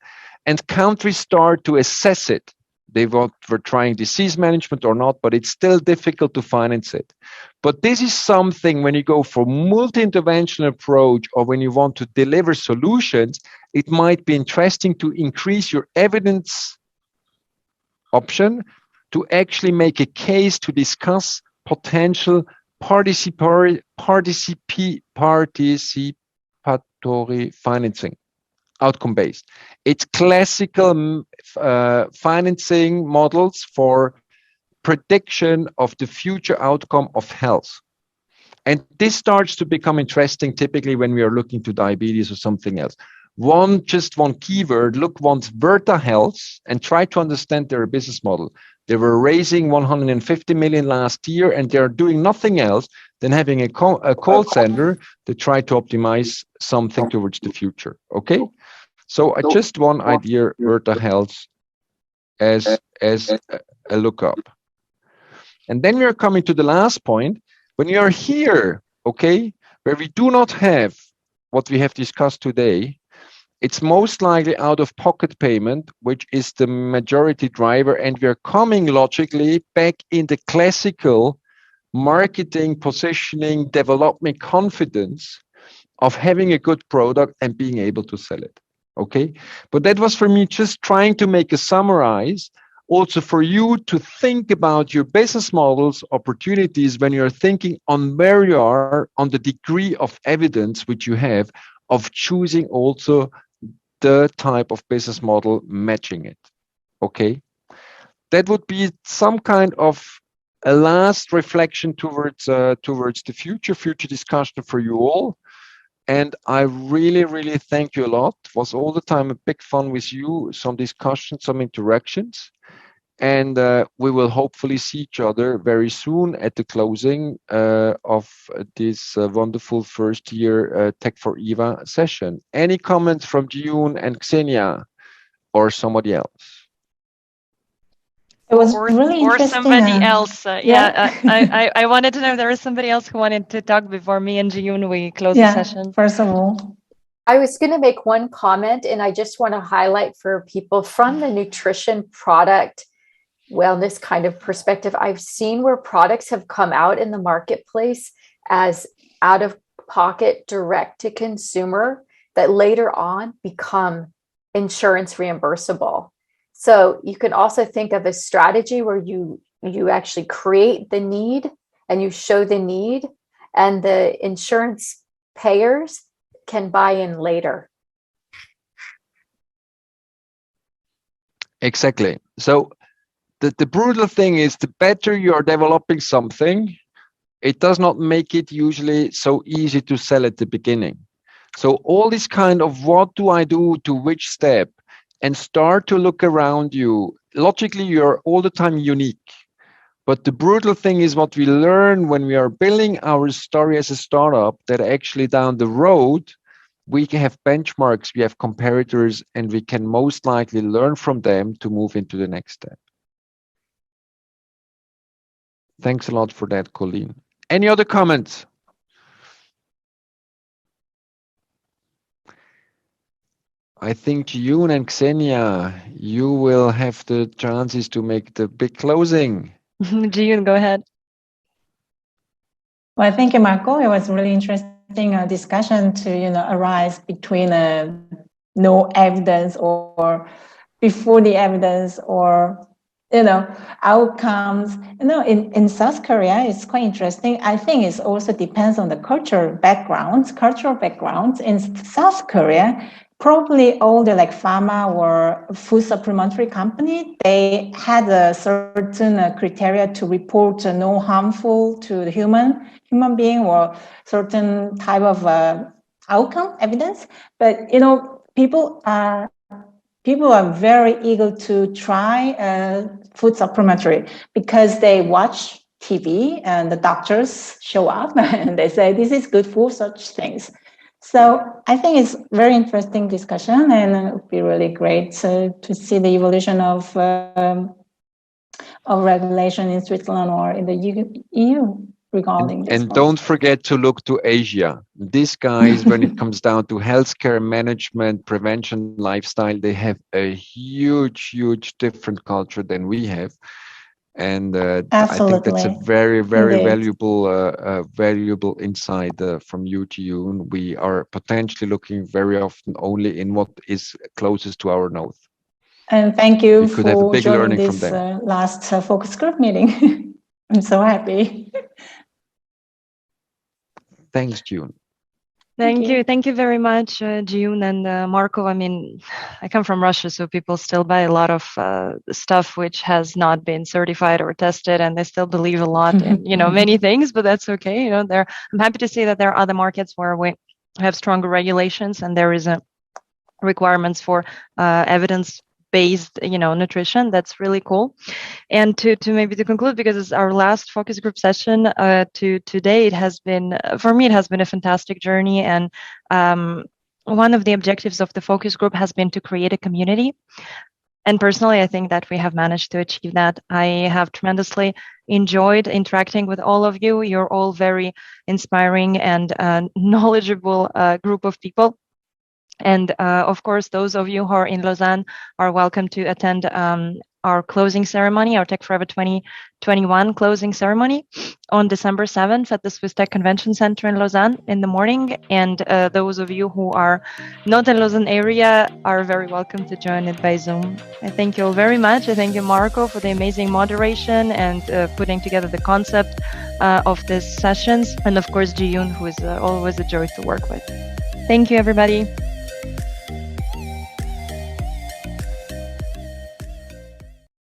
and countries start to assess it. They were trying disease management or not, but it's still difficult to finance it. But this is something when you go for multi-intervention approach or when you want to deliver solutions, it might be interesting to increase your evidence option to actually make a case to discuss potential participatory financing, outcome-based. It's classical financing models for prediction of the future outcome of health. And this starts to become interesting typically when we are looking to diabetes or something else. Just one keyword, look once Virta Health and try to understand their business model. They were raising 150 million last year, and they're doing nothing else than having a call center to try to optimize something towards the future. Okay, so I just one idea, Virta Health as a lookup, and then we are coming to the last point. When you are here okay, where we do not have what we have discussed today, it's most likely out-of-pocket payment, which is the majority driver, and we're coming logically back in the classical marketing, positioning, development confidence of having a good product and being able to sell it. Okay, but that was for me just trying to make a summarize, also for you to think about your business models, opportunities when you're thinking on where you are on the degree of evidence which you have of choosing also the type of business model matching it. Okay, that would be some kind of a last reflection towards the future discussion for you all. And I really, really thank you a lot. It was all the time a big fun with you, some discussions, some interactions. And we will hopefully see each other very soon at the closing of this wonderful first year Tech4Eva session. Any comments from June and Xenia or somebody else? It was really interesting. Or somebody else. I wanted to know if there was somebody else who wanted to talk before me and Jiyun we close the session. First of all, I was going to make one comment, and I just want to highlight for people from the nutrition product wellness kind of perspective. I've seen where products have come out in the marketplace as out of pocket direct to consumer that later on become insurance reimbursable. So you can also think of a strategy where you actually create the need and you show the need, and the insurance payers can buy in later. Exactly. So the brutal thing is, the better you are developing something, it does not make it usually so easy to sell at the beginning. So all this kind of what do I do to which step, and start to look around you. Logically, you're all the time unique. But the brutal thing is what we learn when we are building our story as a startup, that actually down the road, we can have benchmarks, we have comparators, and we can most likely learn from them to move into the next step. Thanks a lot for that, Colleen. Any other comments? I think June and Xenia, you will have the chances to make the big closing. June, go ahead. Well, thank you, Marco. It was really interesting discussion to arise between no evidence or before the evidence, or outcomes. In South Korea, it's quite interesting. I think it also depends on the cultural backgrounds. In South Korea, probably all the pharma or food supplementary company, they had a certain criteria to report no harmful to the human being or certain type of outcome evidence. But people are very eager to try food supplementary because they watch TV and the doctors show up and they say this is good for such things. So I think it's very interesting discussion, and it would be really great to see the evolution of regulation in Switzerland or in the EU regarding this. And don't forget to look to Asia. These guys, when it comes down to healthcare management, prevention, lifestyle, they have a huge different culture than we have. And I think that's a very valuable insight from you, Jiyun. We are potentially looking very often only in what is closest to our nose. And thank you for joining this last focus group meeting. I'm so happy. Thanks, Jiyun. Thank you very much, Jiyun and Marco. I mean, I come from Russia, so people still buy a lot of stuff which has not been certified or tested, and they still believe a lot in many things. But that's okay. I'm happy to see that there are other markets where we have stronger regulations and there is a requirements for evidence-based nutrition. That's really cool. And to maybe to conclude, because it's our last focus group session today, it has been, for me, it has been a fantastic journey. And one of the objectives of the focus group has been to create a community. And personally, I think that we have managed to achieve that. I have tremendously enjoyed interacting with all of you. You're all very inspiring and knowledgeable group of people. And of course, those of you who are in Lausanne are welcome to attend our closing ceremony, our Tech4Eva 2021 closing ceremony on December 7th at the Swiss Tech Convention Center in Lausanne in the morning. And those of you who are not in Lausanne area are very welcome to join it by Zoom. I thank you all very much. I thank you, Marco, for the amazing moderation and putting together the concept of these sessions. And of course, Ji-Yoon, who is always a joy to work with. Thank you, everybody.